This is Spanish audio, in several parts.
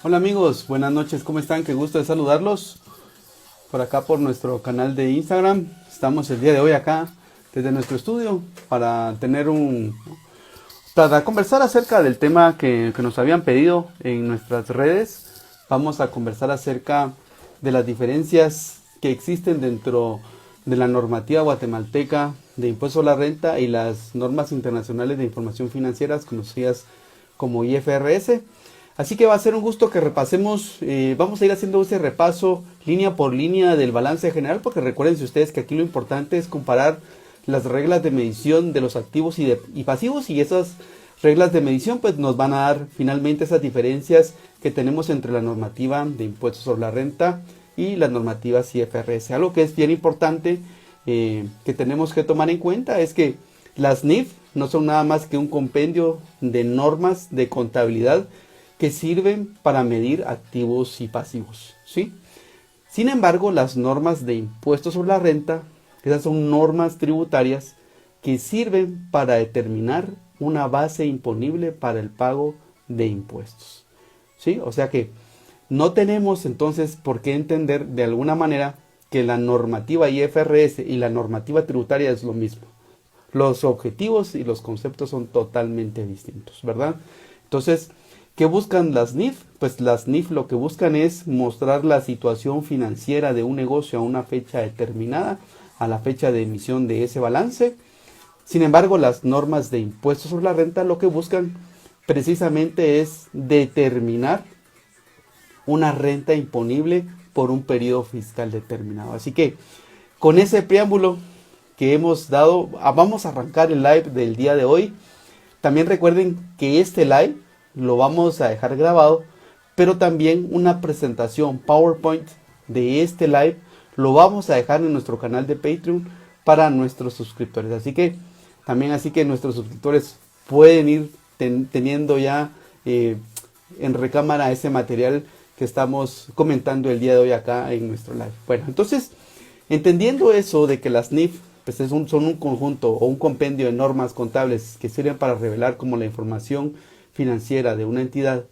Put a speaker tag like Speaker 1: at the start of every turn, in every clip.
Speaker 1: Hola amigos, buenas noches, ¿cómo están? Qué gusto de saludarlos por acá por nuestro canal de Instagram. Estamos el día de hoy acá desde nuestro estudio para conversar acerca del tema que nos habían pedido en nuestras redes. Vamos a conversar acerca de las diferencias que existen dentro de la normativa guatemalteca de impuesto a la renta y las normas internacionales de información financiera conocidas como IFRS. Así que va a ser un gusto que repasemos, vamos a ir haciendo ese repaso línea por línea del balance general, porque recuerden ustedes que aquí lo importante es comparar las reglas de medición de los activos y pasivos, y esas reglas de medición pues nos van a dar finalmente esas diferencias que tenemos entre la normativa de impuestos sobre la renta y las normativas IFRS. Algo que es bien importante que tenemos que tomar en cuenta es que las NIF no son nada más que un compendio de normas de contabilidad que sirven para medir activos y pasivos, ¿sí? Sin embargo, las normas de impuestos sobre la renta, esas son normas tributarias que sirven para determinar una base imponible para el pago de impuestos, ¿sí? O sea que no tenemos entonces por qué entender de alguna manera que la normativa IFRS y la normativa tributaria es lo mismo. Los objetivos y los conceptos son totalmente distintos, ¿verdad? Entonces, ¿qué buscan las NIF? Pues las NIF lo que buscan es mostrar la situación financiera de un negocio a una fecha determinada, a la fecha de emisión de ese balance. Sin embargo, las normas de impuestos sobre la renta lo que buscan precisamente es determinar una renta imponible por un periodo fiscal determinado. Así que con ese preámbulo que hemos dado, vamos a arrancar el live del día de hoy. También recuerden que este live lo vamos a dejar grabado, pero también una presentación PowerPoint de este live lo vamos a dejar en nuestro canal de Patreon para nuestros suscriptores. Así que nuestros suscriptores pueden ir teniendo ya en recámara ese material que estamos comentando el día de hoy acá en nuestro live. Bueno, entonces, entendiendo eso de que las NIF pues son un conjunto o un compendio de normas contables que sirven para revelar como la información financiera de una entidad,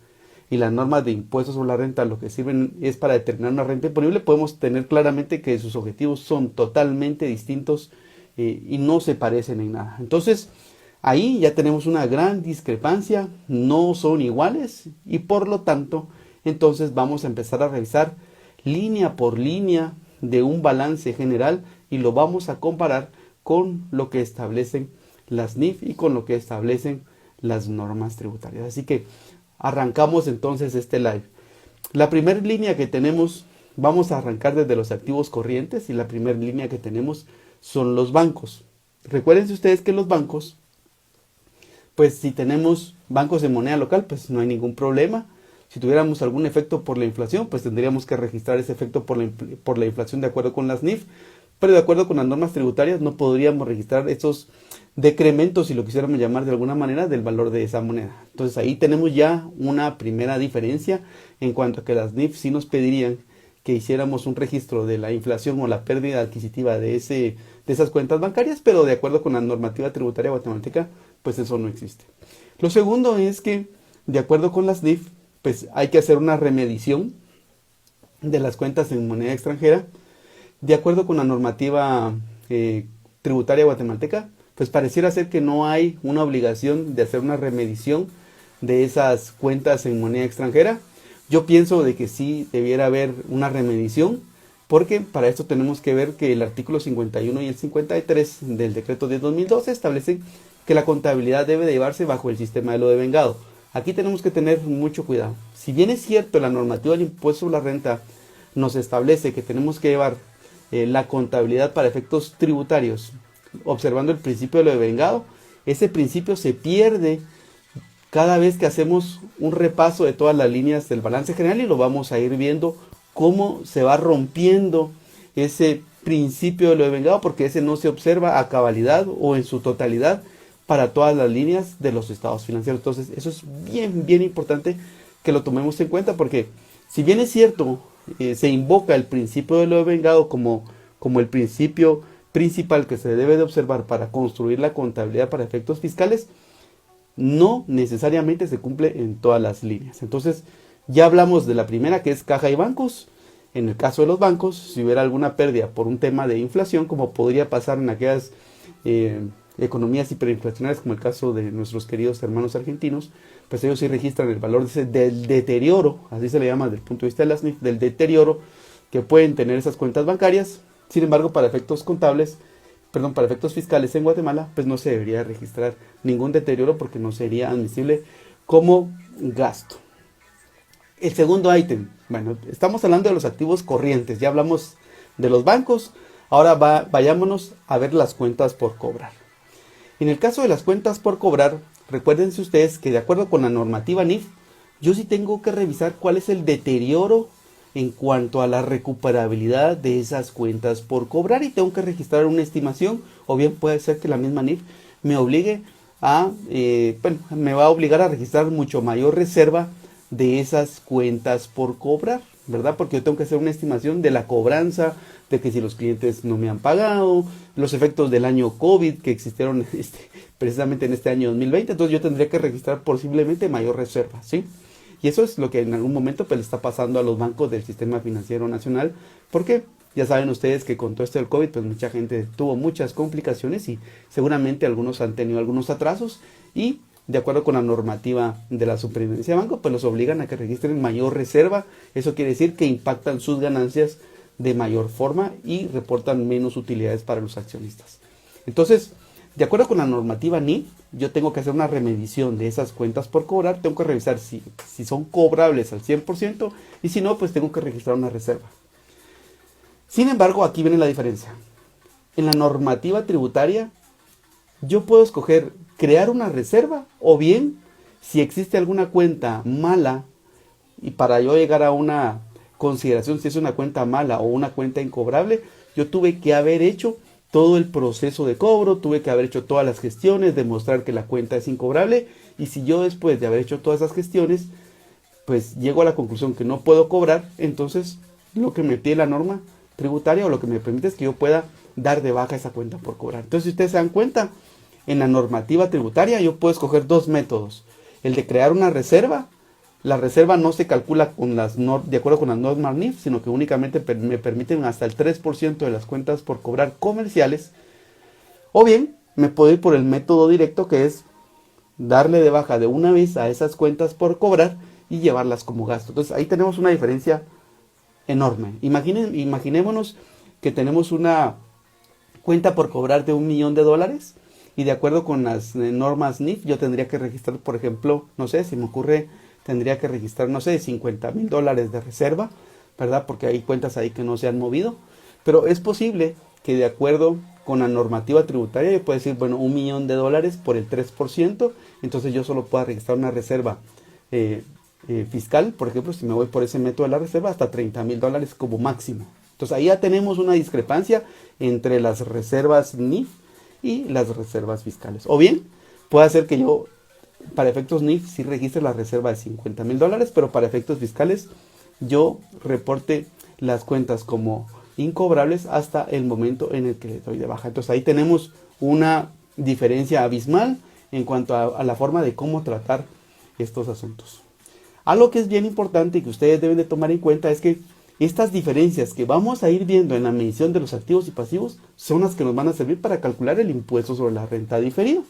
Speaker 1: y las normas de impuestos sobre la renta lo que sirven es para determinar una renta imponible, podemos tener claramente que sus objetivos son totalmente distintos y no se parecen en nada. Entonces, ahí ya tenemos una gran discrepancia, no son iguales, y por lo tanto, entonces vamos a empezar a revisar línea por línea de un balance general y lo vamos a comparar con lo que establecen las NIF y con lo que establecen las normas tributarias. Así que arrancamos entonces este live. La primera línea que tenemos, vamos a arrancar desde los activos corrientes, y la primera línea que tenemos son los bancos. Recuerden ustedes que los bancos, pues si tenemos bancos de moneda local, pues no hay ningún problema. Si tuviéramos algún efecto por la inflación, pues tendríamos que registrar ese efecto por la inflación de acuerdo con las NIF, pero de acuerdo con las normas tributarias no podríamos registrar esos decrementos, si lo quisiéramos llamar de alguna manera, del valor de esa moneda. Entonces ahí tenemos ya una primera diferencia en cuanto a que las NIF sí nos pedirían que hiciéramos un registro de la inflación o la pérdida adquisitiva de esas cuentas bancarias, pero de acuerdo con la normativa tributaria guatemalteca, pues eso no existe. Lo segundo es que, de acuerdo con las NIF, pues hay que hacer una remedición de las cuentas en moneda extranjera. De acuerdo con la normativa tributaria guatemalteca, pues pareciera ser que no hay una obligación de hacer una remedición de esas cuentas en moneda extranjera. Yo pienso de que sí debiera haber una remedición, porque para esto tenemos que ver que el artículo 51 y el 53 del decreto de 2012 establecen que la contabilidad debe de llevarse bajo el sistema de lo devengado. Aquí tenemos que tener mucho cuidado. Si bien es cierto, la normativa del impuesto sobre la renta nos establece que tenemos que llevar la contabilidad para efectos tributarios observando el principio de lo devengado, ese principio se pierde cada vez que hacemos un repaso de todas las líneas del balance general, y lo vamos a ir viendo cómo se va rompiendo ese principio de lo devengado, porque ese no se observa a cabalidad o en su totalidad para todas las líneas de los estados financieros. Entonces eso es bien importante que lo tomemos en cuenta, porque si bien es cierto, se invoca el principio de lo devengado como el principio principal que se debe de observar para construir la contabilidad para efectos fiscales, no necesariamente se cumple en todas las líneas. Entonces Ya hablamos de la primera, que es caja y bancos. En el caso de los bancos, si hubiera alguna pérdida por un tema de inflación, como podría pasar en aquellas economías hiperinflacionarias, como el caso de nuestros queridos hermanos argentinos, pues ellos sí registran el valor del deterioro, así se le llama desde el punto de vista de las NIF, del deterioro que pueden tener esas cuentas bancarias. Sin embargo, para efectos contables, perdón, para efectos fiscales en Guatemala, pues no se debería registrar ningún deterioro porque no sería admisible como gasto. El segundo ítem, bueno, estamos hablando de los activos corrientes, ya hablamos de los bancos, ahora vayámonos a ver las cuentas por cobrar. En el caso de las cuentas por cobrar, recuérdense ustedes que de acuerdo con la normativa NIF, yo sí tengo que revisar cuál es el deterioro en cuanto a la recuperabilidad de esas cuentas por cobrar y tengo que registrar una estimación, o bien puede ser que la misma NIF me obligue me va a obligar a registrar mucho mayor reserva de esas cuentas por cobrar, ¿verdad? Porque yo tengo que hacer una estimación de la cobranza, de que si los clientes no me han pagado, los efectos del año COVID que existieron precisamente en este año 2020, entonces yo tendría que registrar posiblemente mayor reserva, ¿sí? Y eso es lo que en algún momento pues le está pasando a los bancos del sistema financiero nacional, porque ya saben ustedes que con todo esto del COVID pues mucha gente tuvo muchas complicaciones y seguramente algunos han tenido algunos atrasos y de acuerdo con la normativa de la Superintendencia de Banco, pues los obligan a que registren mayor reserva. Eso quiere decir que impactan sus ganancias de mayor forma y reportan menos utilidades para los accionistas. Entonces, de acuerdo con la normativa NIF, yo tengo que hacer una remedición de esas cuentas por cobrar. Tengo que revisar si son cobrables al 100% y si no, pues tengo que registrar una reserva. Sin embargo, aquí viene la diferencia. En la normativa tributaria, yo puedo escoger crear una reserva o bien, si existe alguna cuenta mala y para yo llegar a una consideración si es una cuenta mala o una cuenta incobrable, yo tuve que haber hecho todo el proceso de cobro, tuve que haber hecho todas las gestiones, demostrar que la cuenta es incobrable y si yo después de haber hecho todas esas gestiones, pues llego a la conclusión que no puedo cobrar, entonces lo que me pide la norma tributaria o lo que me permite es que yo pueda dar de baja esa cuenta por cobrar. Entonces, si ustedes se dan cuenta, en la normativa tributaria yo puedo escoger dos métodos. El de crear una reserva. La reserva no se calcula de acuerdo con las normas NIF, sino que únicamente me permiten hasta el 3% de las cuentas por cobrar comerciales. O bien, me puedo ir por el método directo, que es darle de baja de una vez a esas cuentas por cobrar y llevarlas como gasto. Entonces, ahí tenemos una diferencia enorme. Imaginémonos que tenemos una cuenta por cobrar de $1 millón y de acuerdo con las normas NIF yo tendría que registrar, por ejemplo, no sé, si me ocurre, tendría que registrar, no sé, $50,000 de reserva, ¿verdad? Porque hay cuentas ahí que no se han movido, pero es posible que de acuerdo con la normativa tributaria yo pueda decir, bueno, $1 millón por el 3%, entonces yo solo puedo registrar una reserva fiscal, por ejemplo, si me voy por ese método de la reserva, hasta $30,000 como máximo. Entonces ahí ya tenemos una discrepancia entre las reservas NIF y las reservas fiscales. O bien, puede ser que yo, para efectos NIF, sí registre la reserva de $50,000, pero para efectos fiscales, yo reporte las cuentas como incobrables hasta el momento en el que le doy de baja. Entonces ahí tenemos una diferencia abismal en cuanto a la forma de cómo tratar estos asuntos. Algo que es bien importante y que ustedes deben de tomar en cuenta es que estas diferencias que vamos a ir viendo en la medición de los activos y pasivos son las que nos van a servir para calcular el impuesto sobre la renta diferido,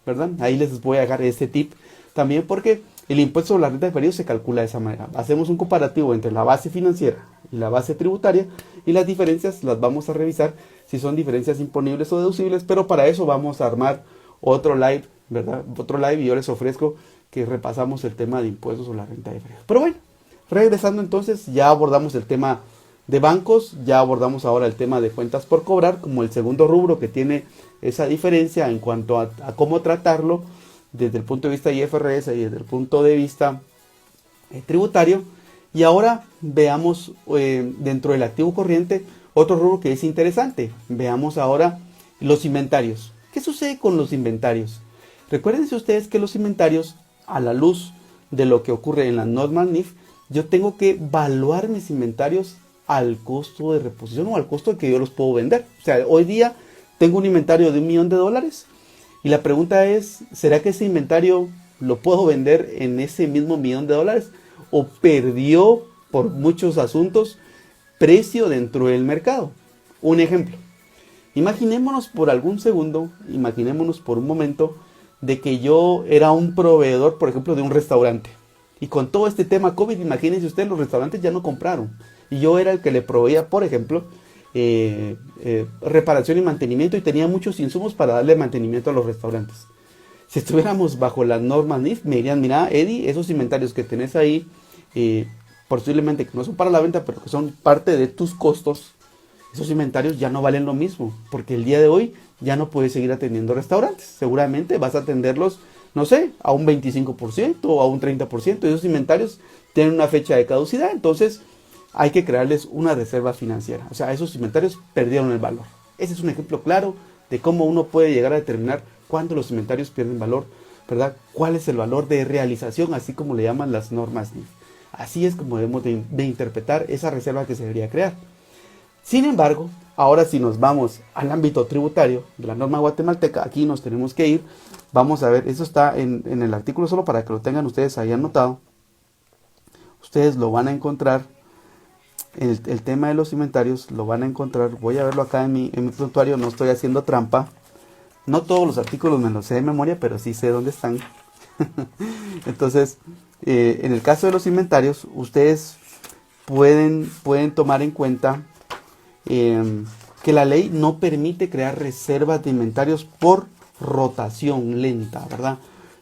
Speaker 1: ¿verdad? Ahí les voy a dejar este tip también porque el impuesto sobre la renta diferido se calcula de esa manera. Hacemos un comparativo entre la base financiera y la base tributaria y las diferencias las vamos a revisar si son diferencias imponibles o deducibles, pero para eso vamos a armar otro live, ¿verdad? Otro live y yo les ofrezco que repasamos el tema de impuestos sobre la renta diferida. Pero bueno, regresando entonces, ya abordamos el tema de bancos, ya abordamos ahora el tema de cuentas por cobrar como el segundo rubro que tiene esa diferencia en cuanto a cómo tratarlo desde el punto de vista IFRS y desde el punto de vista tributario. Y ahora veamos dentro del activo corriente otro rubro que es interesante. Veamos ahora los inventarios. ¿Qué sucede con los inventarios? Recuérdense ustedes que los inventarios, a la luz de lo que ocurre en la norma NIF, yo tengo que evaluar mis inventarios al costo de reposición o al costo que yo los puedo vender. O sea, hoy día tengo un inventario de $1 millón y la pregunta es, ¿será que ese inventario lo puedo vender en ese mismo $1 millón o perdió por muchos asuntos precio dentro del mercado. Un ejemplo, imaginémonos por algún segundo, imaginémonos por un momento de que yo era un proveedor, por ejemplo, de un restaurante. Y con todo este tema COVID, imagínense ustedes, los restaurantes ya no compraron. Y yo era el que le proveía, por ejemplo, reparación y mantenimiento, y tenía muchos insumos para darle mantenimiento a los restaurantes. Si estuviéramos bajo las normas NIF, me dirían, mira, Eddie, esos inventarios que tenés ahí, posiblemente que no son para la venta, pero que son parte de tus costos, esos inventarios ya no valen lo mismo, porque el día de hoy ya no puedes seguir atendiendo restaurantes. Seguramente vas a atenderlos, no sé, a un 25% o a un 30%. Esos inventarios tienen una fecha de caducidad, entonces hay que crearles una reserva financiera. O sea, esos inventarios perdieron el valor. Ese es un ejemplo claro de cómo uno puede llegar a determinar cuándo los inventarios pierden valor, ¿verdad? ¿Cuál es el valor de realización, así como le llaman las normas NIF? Así es como debemos de interpretar esa reserva que se debería crear. Sin embargo, ahora si nos vamos al ámbito tributario de la norma guatemalteca, aquí nos tenemos que ir. Vamos a ver, eso está en el artículo, solo para que lo tengan ustedes ahí anotado. Ustedes lo van a encontrar, el tema de los inventarios lo van a encontrar. Voy a verlo acá en mi prontuario, no estoy haciendo trampa. No todos los artículos me los sé de memoria, pero sí sé dónde están. Entonces, en el caso de los inventarios, ustedes pueden tomar en cuenta que la ley no permite crear reservas de inventarios por rotación lenta, ¿verdad?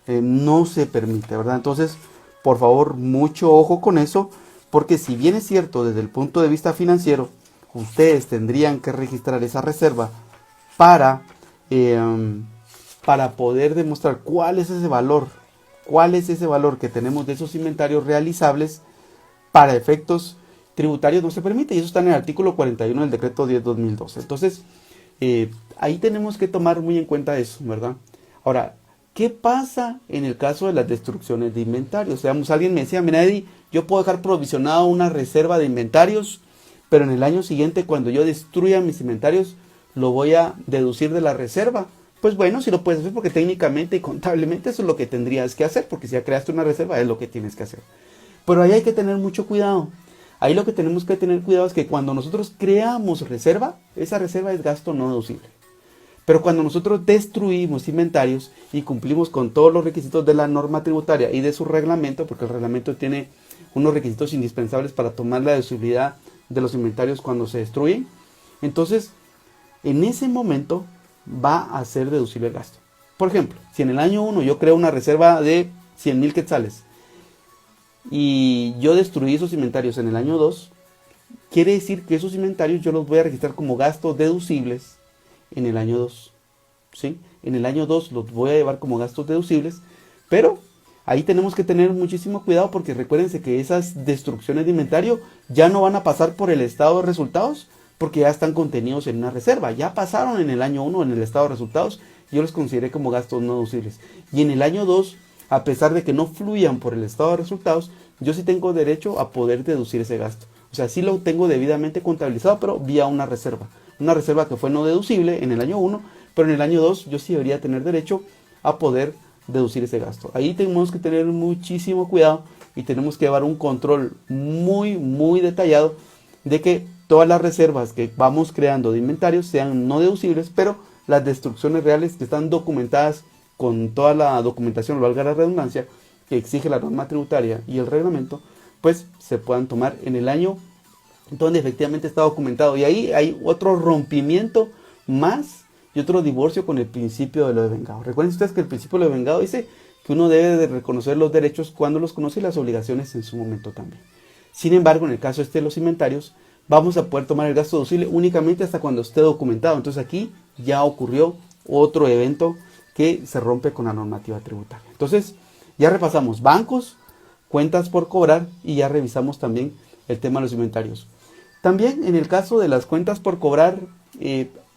Speaker 1: No se permite, ¿verdad? Entonces, por favor, mucho ojo con eso, porque si bien es cierto desde el punto de vista financiero, ustedes tendrían que registrar esa reserva para poder demostrar cuál es ese valor que tenemos de esos inventarios realizables. Para efectos tributarios no se permite, y eso está en el artículo 41 del decreto 10/2012. Entonces, ahí tenemos que tomar muy en cuenta eso, ¿verdad? Ahora, ¿qué pasa en el caso de las destrucciones de inventarios? Digamos, alguien me decía, mira, Eddie, yo puedo dejar provisionado una reserva de inventarios, pero en el año siguiente, cuando yo destruya mis inventarios, lo voy a deducir de la reserva. Pues bueno, si lo puedes hacer, porque técnicamente y contablemente eso es lo que tendrías que hacer, porque si ya creaste una reserva es lo que tienes que hacer. Pero ahí hay que tener mucho cuidado. Ahí lo que tenemos que tener cuidado es que cuando nosotros creamos reserva, esa reserva es gasto no deducible. Pero cuando nosotros destruimos inventarios y cumplimos con todos los requisitos de la norma tributaria y de su reglamento, porque el reglamento tiene unos requisitos indispensables para tomar la deducibilidad de los inventarios cuando se destruyen, entonces en ese momento va a ser deducible el gasto. Por ejemplo, si en el año 1 yo creo una reserva de 100,000 quetzales y yo destruí esos inventarios en el año 2, quiere decir que esos inventarios yo los voy a registrar como gastos deducibles en el año 2. ¿Sí? En el año 2 los voy a llevar como gastos deducibles, pero ahí tenemos que tener muchísimo cuidado, porque recuérdense que esas destrucciones de inventario ya no van a pasar por el estado de resultados, porque ya están contenidos en una reserva. Ya pasaron en el año 1 en el estado de resultados, yo los consideré como gastos no deducibles. Y en el año 2, a pesar de que no fluyan por el estado de resultados, yo sí tengo derecho a poder deducir ese gasto. O sea, sí lo tengo debidamente contabilizado, pero vía una reserva. Una reserva que fue no deducible en el año 1, pero en el año 2 yo sí debería tener derecho a poder deducir ese gasto. Ahí tenemos que tener muchísimo cuidado y tenemos que llevar un control muy, muy detallado de que todas las reservas que vamos creando de inventarios sean no deducibles, pero las destrucciones reales que están documentadas con toda la documentación, valga la redundancia, que exige la norma tributaria y el reglamento, pues se puedan tomar en el año donde efectivamente está documentado. Y ahí hay otro rompimiento más y otro divorcio con el principio de lo devengado. Recuerden ustedes que el principio de lo devengado dice que uno debe de reconocer los derechos cuando los conoce y las obligaciones en su momento también. Sin embargo, en el caso de los inventarios, vamos a poder tomar el gasto deducible únicamente hasta cuando esté documentado. Entonces aquí ya ocurrió otro evento que se rompe con la normativa tributaria. Entonces ya repasamos bancos, cuentas por cobrar, y ya revisamos también el tema de los inventarios. También en el caso de las cuentas por cobrar,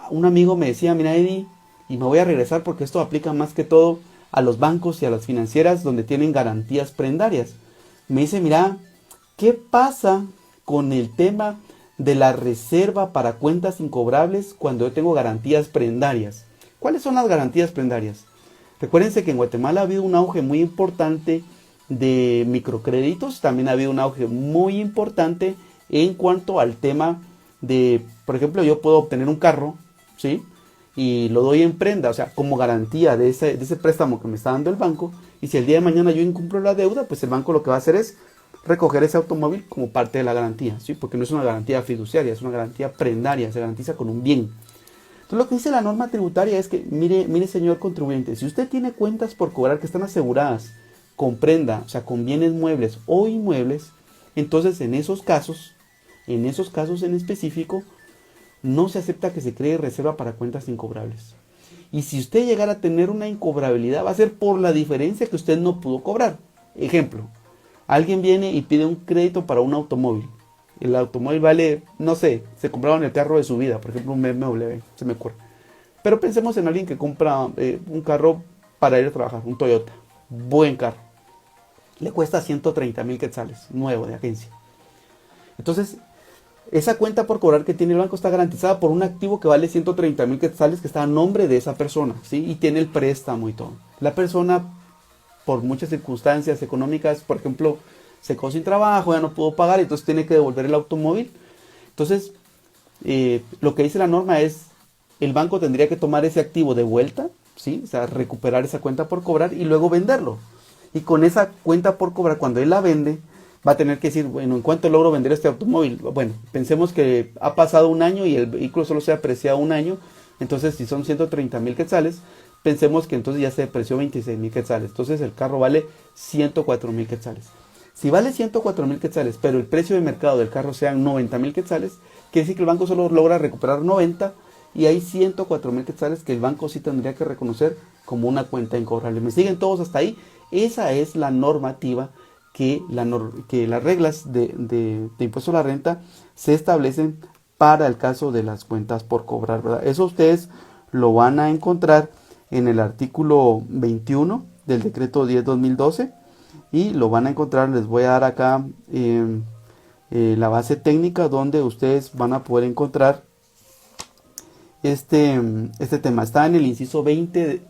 Speaker 1: un amigo me decía, mira, Eddie, y me voy a regresar porque esto aplica más que todo a los bancos y a las financieras donde tienen garantías prendarias. Me dice, mira, ¿qué pasa con el tema de la reserva para cuentas incobrables cuando yo tengo garantías prendarias? ¿Cuáles son las garantías prendarias? Recuérdense que en Guatemala ha habido un auge muy importante de microcréditos. También ha habido un auge muy importante en cuanto al tema de, por ejemplo, yo puedo obtener un carro, ¿sí? Y lo doy en prenda, o sea, como garantía de ese préstamo que me está dando el banco. Y si el día de mañana yo incumplo la deuda, pues el banco lo que va a hacer es recoger ese automóvil como parte de la garantía, ¿sí? Porque no es una garantía fiduciaria, es una garantía prendaria, se garantiza con un bien. Entonces lo que dice la norma tributaria es que, mire señor contribuyente, si usted tiene cuentas por cobrar que están aseguradas con prenda, o sea, con bienes muebles o inmuebles, entonces en esos casos en específico, no se acepta que se cree reserva para cuentas incobrables. Y si usted llegara a tener una incobrabilidad, va a ser por la diferencia que usted no pudo cobrar. Ejemplo, alguien viene y pide un crédito para un automóvil. El automóvil vale, no sé, se compraron el carro de su vida, por ejemplo un BMW, se me ocurre. Pero pensemos en alguien que compra un carro para ir a trabajar, un Toyota, buen carro. Le cuesta 130,000 quetzales, nuevo de agencia. Entonces, esa cuenta por cobrar que tiene el banco está garantizada por un activo que vale 130,000 quetzales que está a nombre de esa persona, ¿sí? Y tiene el préstamo y todo. La persona, por muchas circunstancias económicas, por ejemplo, se quedó sin trabajo, ya no pudo pagar, entonces tiene que devolver el automóvil. Entonces, lo que dice la norma es, el banco tendría que tomar ese activo de vuelta, ¿sí? O sea, recuperar esa cuenta por cobrar y luego venderlo. Y con esa cuenta por cobrar, cuando él la vende, va a tener que decir, bueno, ¿en cuánto logro vender este automóvil? Bueno, pensemos que ha pasado un año y el vehículo solo se ha apreciado un año, entonces si son 130,000 quetzales, pensemos que entonces ya se depreció 26,000 quetzales, entonces el carro vale 104,000 quetzales. Si vale 104,000 quetzales, pero el precio de mercado del carro sean 90,000 quetzales, quiere decir que el banco solo logra recuperar 90 y hay 104,000 quetzales que el banco sí tendría que reconocer como una cuenta incobrable. ¿Me siguen todos hasta ahí? Esa es la normativa que las reglas de impuesto a la renta se establecen para el caso de las cuentas por cobrar, ¿verdad? Eso ustedes lo van a encontrar en el artículo 21 del decreto 10/2012 y lo van a encontrar, les voy a dar acá la base técnica donde ustedes van a poder encontrar este tema. Está en el inciso 20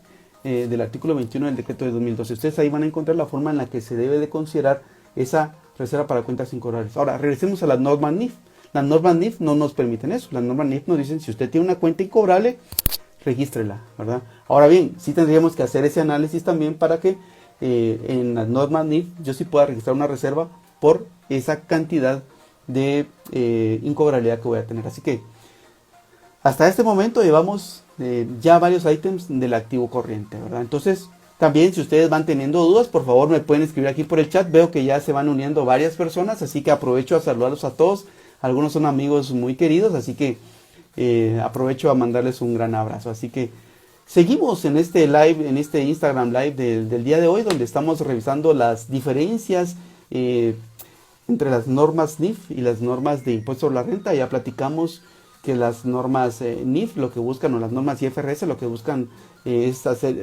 Speaker 1: del artículo 21 del decreto de 2012. Ustedes ahí van a encontrar la forma en la que se debe de considerar esa reserva para cuentas incobrables. Ahora, regresemos a las normas NIF. Las normas NIF no nos permiten eso. Las normas NIF nos dicen, si usted tiene una cuenta incobrable, regístrela, ¿verdad? Ahora bien, sí tendríamos que hacer ese análisis también para que en las normas NIF yo sí pueda registrar una reserva por esa cantidad de incobrabilidad que voy a tener. Así que hasta este momento llevamos ya varios ítems del activo corriente, ¿verdad? Entonces, también si ustedes van teniendo dudas, por favor me pueden escribir aquí por el chat. Veo que ya se van uniendo varias personas, así que aprovecho a saludarlos a todos. Algunos son amigos muy queridos, así que aprovecho a mandarles un gran abrazo. Así que seguimos en este live, en este Instagram Live del día de hoy, donde estamos revisando las diferencias entre las normas NIF y las normas de impuesto sobre la renta. Ya platicamos que las normas NIF lo que buscan, o las normas IFRS lo que buscan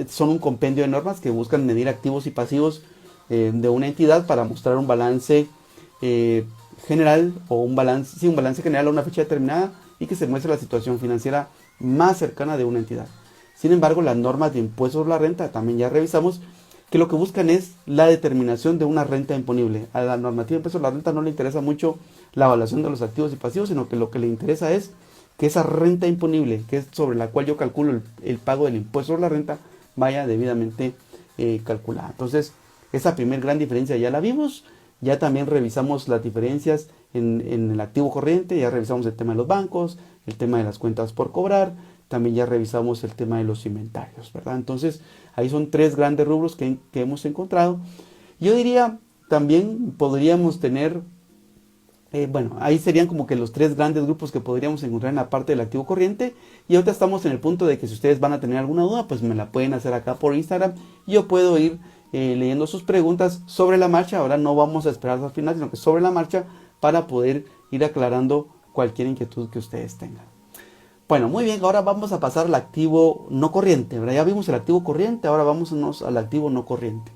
Speaker 1: son un compendio de normas que buscan medir activos y pasivos de una entidad para mostrar un balance general o un balance general a una fecha determinada y que se muestre la situación financiera más cercana de una entidad. Sin embargo, las normas de impuestos sobre la renta también ya revisamos que lo que buscan es la determinación de una renta imponible. A la normativa de impuestos sobre la renta no le interesa mucho la evaluación de los activos y pasivos, sino que lo que le interesa es que esa renta imponible, que es sobre la cual yo calculo el pago del impuesto sobre la renta, vaya debidamente calculada. Entonces, esa primer gran diferencia ya la vimos. Ya también revisamos las diferencias en el activo corriente, ya revisamos el tema de los bancos, el tema de las cuentas por cobrar, también ya revisamos el tema de los inventarios, ¿verdad? Entonces, ahí son tres grandes rubros que hemos encontrado. Yo diría, también podríamos tener, bueno, ahí serían como que los tres grandes grupos que podríamos encontrar en la parte del activo corriente. Y ahorita estamos en el punto de que si ustedes van a tener alguna duda, pues me la pueden hacer acá por Instagram. Yo puedo ir leyendo sus preguntas sobre la marcha. Ahora no vamos a esperar hasta el final, sino que sobre la marcha para poder ir aclarando cualquier inquietud que ustedes tengan. Bueno, muy bien, ahora vamos a pasar al activo no corriente, ¿verdad? Ya vimos el activo corriente, ahora vámonos al activo no corriente.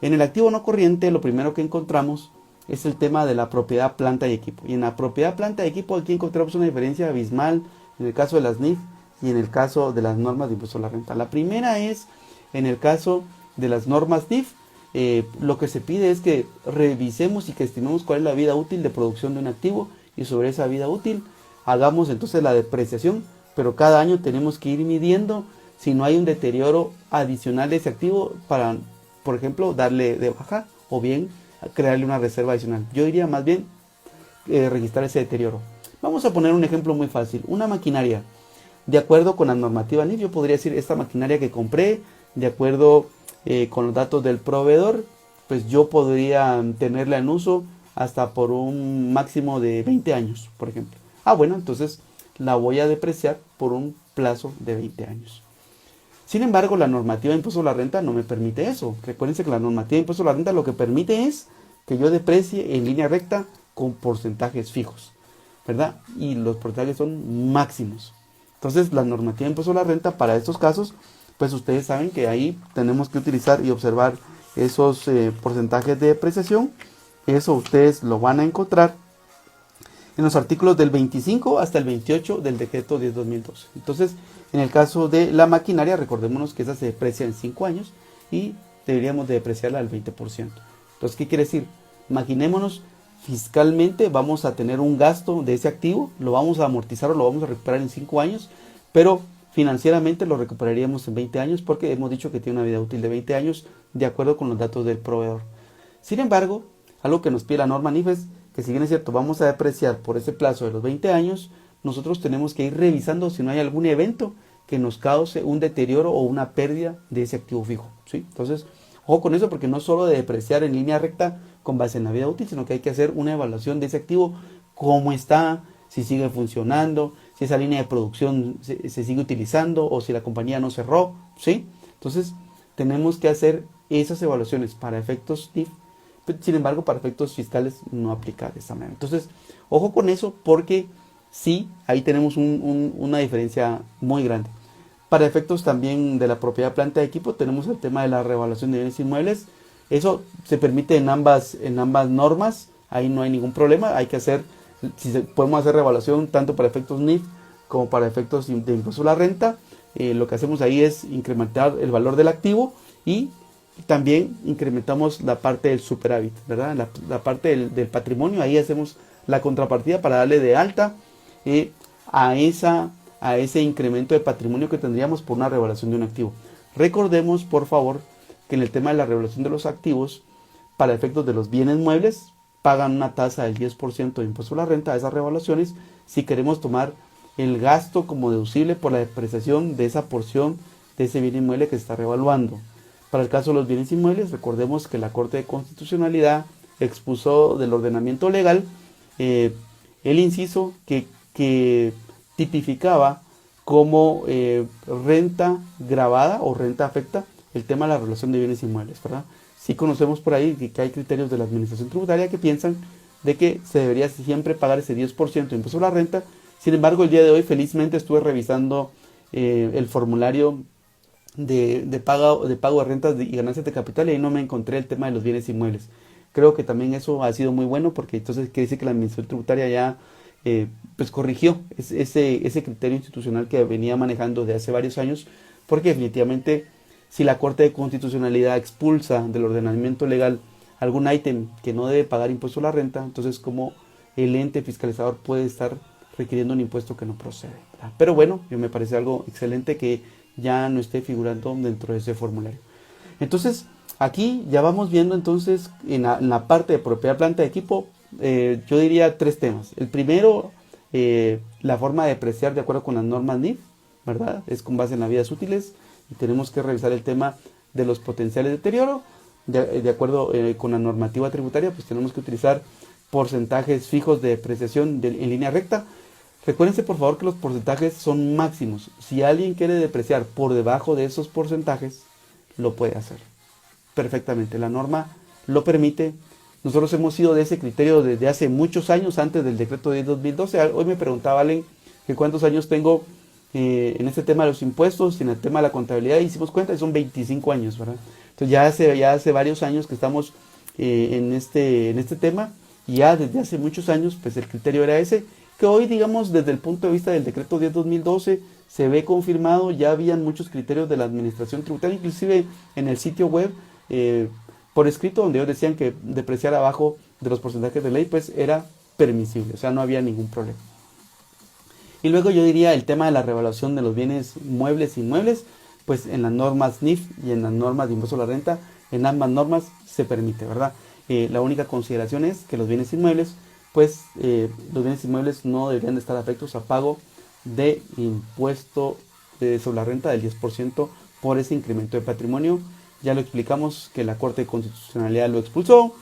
Speaker 1: En el activo no corriente, lo primero que encontramos es el tema de la propiedad, planta y equipo. Y en la propiedad, planta y equipo aquí encontramos una diferencia abismal en el caso de las NIF y en el caso de las normas de impuesto a la renta. La primera es en el caso de las normas NIF, lo que se pide es que revisemos y que estimemos cuál es la vida útil de producción de un activo, y sobre esa vida útil hagamos entonces la depreciación, pero cada año tenemos que ir midiendo si no hay un deterioro adicional de ese activo para, por ejemplo, darle de baja o bien crearle una reserva adicional. Yo diría más bien registrar ese deterioro. Vamos a poner un ejemplo muy fácil. Una maquinaria. De acuerdo con la normativa NIF, yo podría decir esta maquinaria que compré, de acuerdo con los datos del proveedor, pues yo podría tenerla en uso hasta por un máximo de 20 años, por ejemplo. Bueno, entonces la voy a depreciar por un plazo de 20 años. Sin embargo, la normativa de impuesto a la renta no me permite eso. Recuérdense que la normativa de impuesto a la renta lo que permite es que yo deprecie en línea recta con porcentajes fijos, ¿verdad? Y los porcentajes son máximos. Entonces, la normativa de impuesto a la renta para estos casos, pues ustedes saben que ahí tenemos que utilizar y observar esos porcentajes de depreciación. Eso ustedes lo van a encontrar en los artículos del 25 hasta el 28 del decreto 10/2012. Entonces, en el caso de la maquinaria, recordémonos que esa se deprecia en 5 años y deberíamos de depreciarla al 20%. Entonces, ¿qué quiere decir? Imaginémonos, fiscalmente vamos a tener un gasto de ese activo, lo vamos a amortizar o lo vamos a recuperar en 5 años, pero financieramente lo recuperaríamos en 20 años porque hemos dicho que tiene una vida útil de 20 años de acuerdo con los datos del proveedor. Sin embargo, algo que nos pide la norma NIF es que, si bien es cierto, vamos a depreciar por ese plazo de los 20 años, nosotros tenemos que ir revisando si no hay algún evento que nos cause un deterioro o una pérdida de ese activo fijo, ¿sí? Entonces, ojo con eso, porque no solo de depreciar en línea recta con base en la vida útil, sino que hay que hacer una evaluación de ese activo, cómo está, si sigue funcionando, si esa línea de producción se sigue utilizando o si la compañía no cerró, ¿sí? Entonces, tenemos que hacer esas evaluaciones para efectos NIF. Sin embargo, para efectos fiscales no aplica de esta manera. Entonces, ojo con eso, porque sí, ahí tenemos una diferencia muy grande. Para efectos también de la propiedad, planta de equipo, tenemos el tema de la revaluación de bienes inmuebles. Eso se permite en ambas normas, ahí no hay ningún problema. Hay que hacer, podemos hacer revaluación tanto para efectos NIF como para efectos de impuesto a la renta. Lo que hacemos ahí es incrementar el valor del activo y también incrementamos la parte del superávit, ¿verdad? La parte del patrimonio, ahí hacemos la contrapartida para darle de alta a ese incremento de patrimonio que tendríamos por una revaluación de un activo. Recordemos, por favor, que en el tema de la revaluación de los activos, para efectos de los bienes muebles, pagan una tasa del 10% de impuesto a la renta a esas revaluaciones si queremos tomar el gasto como deducible por la depreciación de esa porción de ese bien inmueble que se está revaluando. Para el caso de los bienes inmuebles, recordemos que la Corte de Constitucionalidad expuso del ordenamiento legal el inciso que tipificaba como renta gravada o renta afecta el tema de la relación de bienes inmuebles, ¿verdad? Sí conocemos por ahí que hay criterios de la administración tributaria que piensan de que se debería siempre pagar ese 10% de impuesto a la renta. Sin embargo, el día de hoy felizmente estuve revisando el formulario de pago de rentas y ganancias de capital y ahí no me encontré el tema de los bienes inmuebles. Creo que también eso ha sido muy bueno, porque entonces quiere decir que la administración tributaria ya pues corrigió ese criterio institucional que venía manejando de hace varios años, porque definitivamente si la Corte de Constitucionalidad expulsa del ordenamiento legal algún ítem que no debe pagar impuesto a la renta, entonces como el ente fiscalizador puede estar requiriendo un impuesto que no procede, ¿verdad? Pero bueno, me parece algo excelente que ya no esté figurando dentro de ese formulario. Entonces, aquí ya vamos viendo entonces en la parte de propiedad, planta de equipo, yo diría 3 temas. El primero, la forma de depreciar de acuerdo con las normas NIF, ¿verdad? Es con base en las vidas útiles y tenemos que revisar el tema de los potenciales de deterioro. De acuerdo con la normativa tributaria, pues tenemos que utilizar porcentajes fijos de depreciación en línea recta. Recuérdense por favor que los porcentajes son máximos. Si alguien quiere depreciar por debajo de esos porcentajes, lo puede hacer perfectamente. La norma lo permite. Nosotros hemos sido de ese criterio desde hace muchos años, antes del decreto de 2012. Hoy me preguntaba alguien que cuántos años tengo en este tema de los impuestos, en el tema de la contabilidad, y hicimos cuenta y son 25 años, ¿verdad? Entonces ya hace varios años que estamos en este tema, y ya desde hace muchos años pues el criterio era ese, que hoy, digamos, desde el punto de vista del decreto 10/2012 se ve confirmado. Ya habían muchos criterios de la administración tributaria, inclusive en el sitio web por escrito, donde ellos decían que depreciar abajo de los porcentajes de ley pues era permisible, o sea, no había ningún problema. Y luego yo diría el tema de la revaluación de los bienes muebles e inmuebles, pues en las normas NIF y en las normas de impuesto a la renta, en ambas normas se permite, ¿verdad? La única consideración es que los bienes inmuebles, pues los bienes inmuebles no deberían de estar afectos a pago de impuesto sobre la renta del 10% por ese incremento de patrimonio. Ya lo explicamos que la Corte de Constitucionalidad lo expulsó,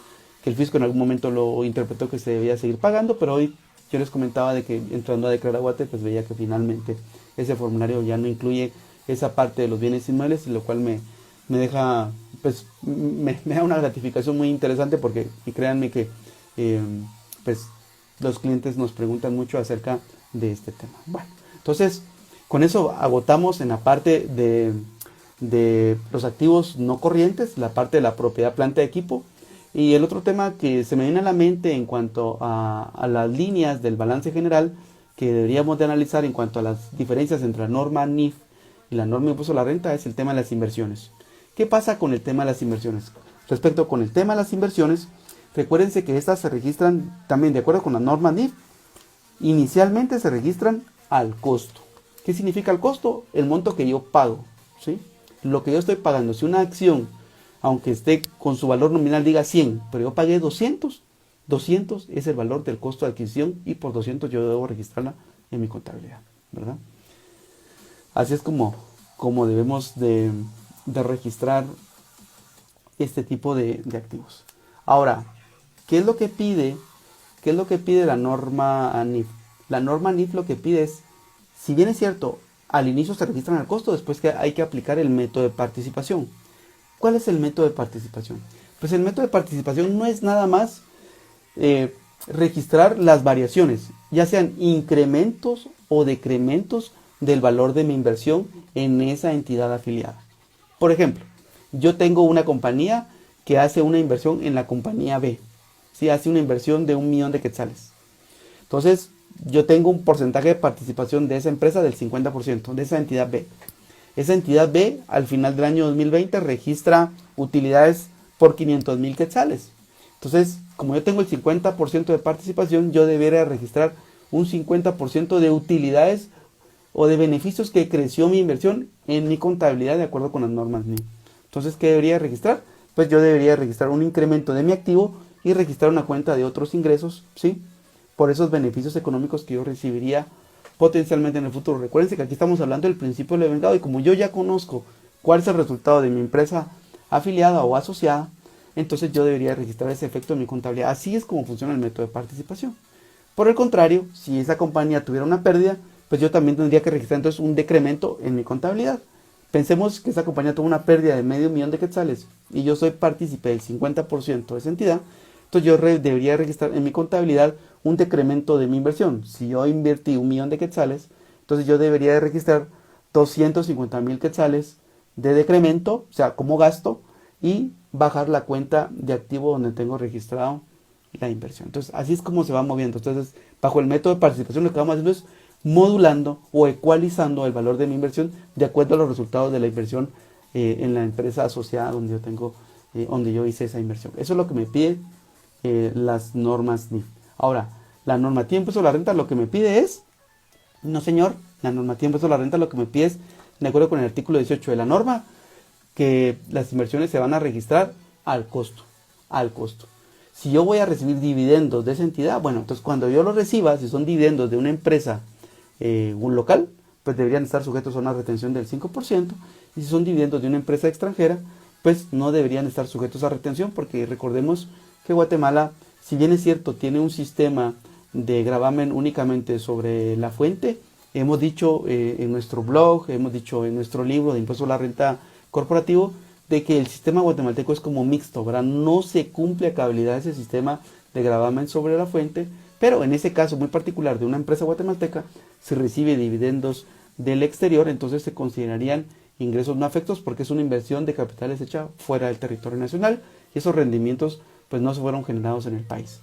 Speaker 1: que el fisco en algún momento lo interpretó que se debía seguir pagando, pero hoy yo les comentaba de que entrando a declarar Guate, pues veía que finalmente ese formulario ya no incluye esa parte de los bienes inmuebles, y lo cual me deja, pues me da una gratificación muy interesante, porque y créanme que pues los clientes nos preguntan mucho acerca de este tema. Bueno, entonces con eso agotamos en la parte de los activos no corrientes, la parte de la propiedad, planta de equipo. Y el otro tema que se me viene a la mente en cuanto a las líneas del balance general que deberíamos de analizar en cuanto a las diferencias entre la norma NIF y la norma de impuesto a la renta es el tema de las inversiones. ¿Qué pasa con el tema de las inversiones? Respecto con el tema de las inversiones, recuérdense que estas se registran también de acuerdo con la norma NIF. Inicialmente se registran al costo. ¿Qué significa el costo? El monto que yo pago, ¿sí? Lo que yo estoy pagando. Si una acción, aunque esté con su valor nominal, diga 100, pero yo pagué 200 es el valor del costo de adquisición, y por 200 yo debo registrarla en mi contabilidad, ¿verdad? Así es como debemos de registrar este tipo de activos. Ahora, ¿qué es lo que pide la norma NIF? La norma NIF lo que pide es, si bien es cierto, al inicio se registran al costo, después que hay que aplicar el método de participación. ¿Cuál es el método de participación? Pues el método de participación no es nada más registrar las variaciones, ya sean incrementos o decrementos del valor de mi inversión en esa entidad afiliada. Por ejemplo, yo tengo una compañía que hace una inversión en la compañía B, ¿sí? Hace una inversión de 1.000.000 de quetzales. Entonces, yo tengo un porcentaje de participación de esa empresa del 50%, de esa entidad B. Esa entidad B, al final del año 2020, registra utilidades por 500.000 quetzales. Entonces, como yo tengo el 50% de participación, yo debería registrar un 50% de utilidades o de beneficios que creció mi inversión en mi contabilidad de acuerdo con las normas NIF. Entonces, ¿qué debería registrar? Pues yo debería registrar un incremento de mi activo y registrar una cuenta de otros ingresos, ¿sí? Por esos beneficios económicos que yo recibiría potencialmente en el futuro. Recuérdense que aquí estamos hablando del principio del vengado, y como yo ya conozco cuál es el resultado de mi empresa afiliada o asociada, entonces yo debería registrar ese efecto en mi contabilidad. Así es como funciona el método de participación. Por el contrario, si esa compañía tuviera una pérdida, pues yo también tendría que registrar entonces un decremento en mi contabilidad. Pensemos que esa compañía tuvo una pérdida de 500.000 de quetzales y yo soy partícipe del 50% de esa entidad. Entonces yo debería registrar en mi contabilidad un decremento de mi inversión. Si yo invertí 1.000.000 de quetzales, entonces yo debería de registrar 250.000 quetzales de decremento, o sea, como gasto, y bajar la cuenta de activo donde tengo registrado la inversión. Entonces, así es como se va moviendo. Entonces, bajo el método de participación, lo que vamos haciendo es modulando o ecualizando el valor de mi inversión de acuerdo a los resultados de la inversión en la empresa asociada donde yo tengo, donde yo hice esa inversión. Eso es lo que me pide las normas NIF. Ahora, la normativa de impuesto a la renta lo que me pide es, no señor, la normativa de impuesto a la renta lo que me pide es, de acuerdo con el artículo 18 de la norma, que las inversiones se van a registrar al costo, al costo. Si yo voy a recibir dividendos de esa entidad, bueno, entonces cuando yo los reciba, si son dividendos de una empresa un local, pues deberían estar sujetos a una retención del 5%, y si son dividendos de una empresa extranjera, pues no deberían estar sujetos a retención, porque recordemos que Guatemala, si bien es cierto, tiene un sistema de gravamen únicamente sobre la fuente. Hemos dicho en nuestro blog, hemos dicho en nuestro libro de impuesto a la renta corporativo, de que el sistema guatemalteco es como mixto, ¿verdad? No se cumple a cabalidad ese sistema de gravamen sobre la fuente, pero en ese caso muy particular de una empresa guatemalteca, si recibe dividendos del exterior, entonces se considerarían ingresos no afectos, porque es una inversión de capitales hecha fuera del territorio nacional, y esos rendimientos pues no se fueron generados en el país.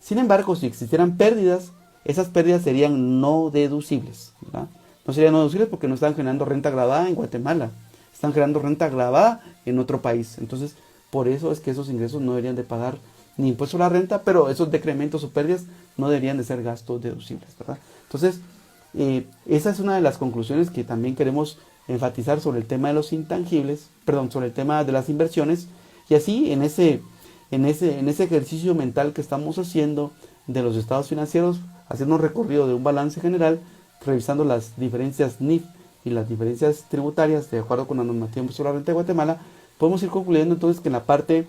Speaker 1: Sin embargo, si existieran pérdidas, esas pérdidas serían no deducibles, ¿verdad? No serían no deducibles porque no están generando renta gravada en Guatemala, están generando renta gravada en otro país. Entonces, Por eso es que esos ingresos no deberían de pagar ni impuesto a la renta, pero esos decrementos o pérdidas no deberían de ser gastos deducibles, ¿verdad? Entonces, esa es una de las conclusiones que también queremos enfatizar sobre el tema de los intangibles, perdón, sobre el tema de las inversiones, y así en ese ejercicio mental que estamos haciendo de los estados financieros, haciendo un recorrido de un balance general, revisando las diferencias NIF y las diferencias tributarias de acuerdo con la normativa sobre la renta de Guatemala, podemos ir concluyendo entonces que en la parte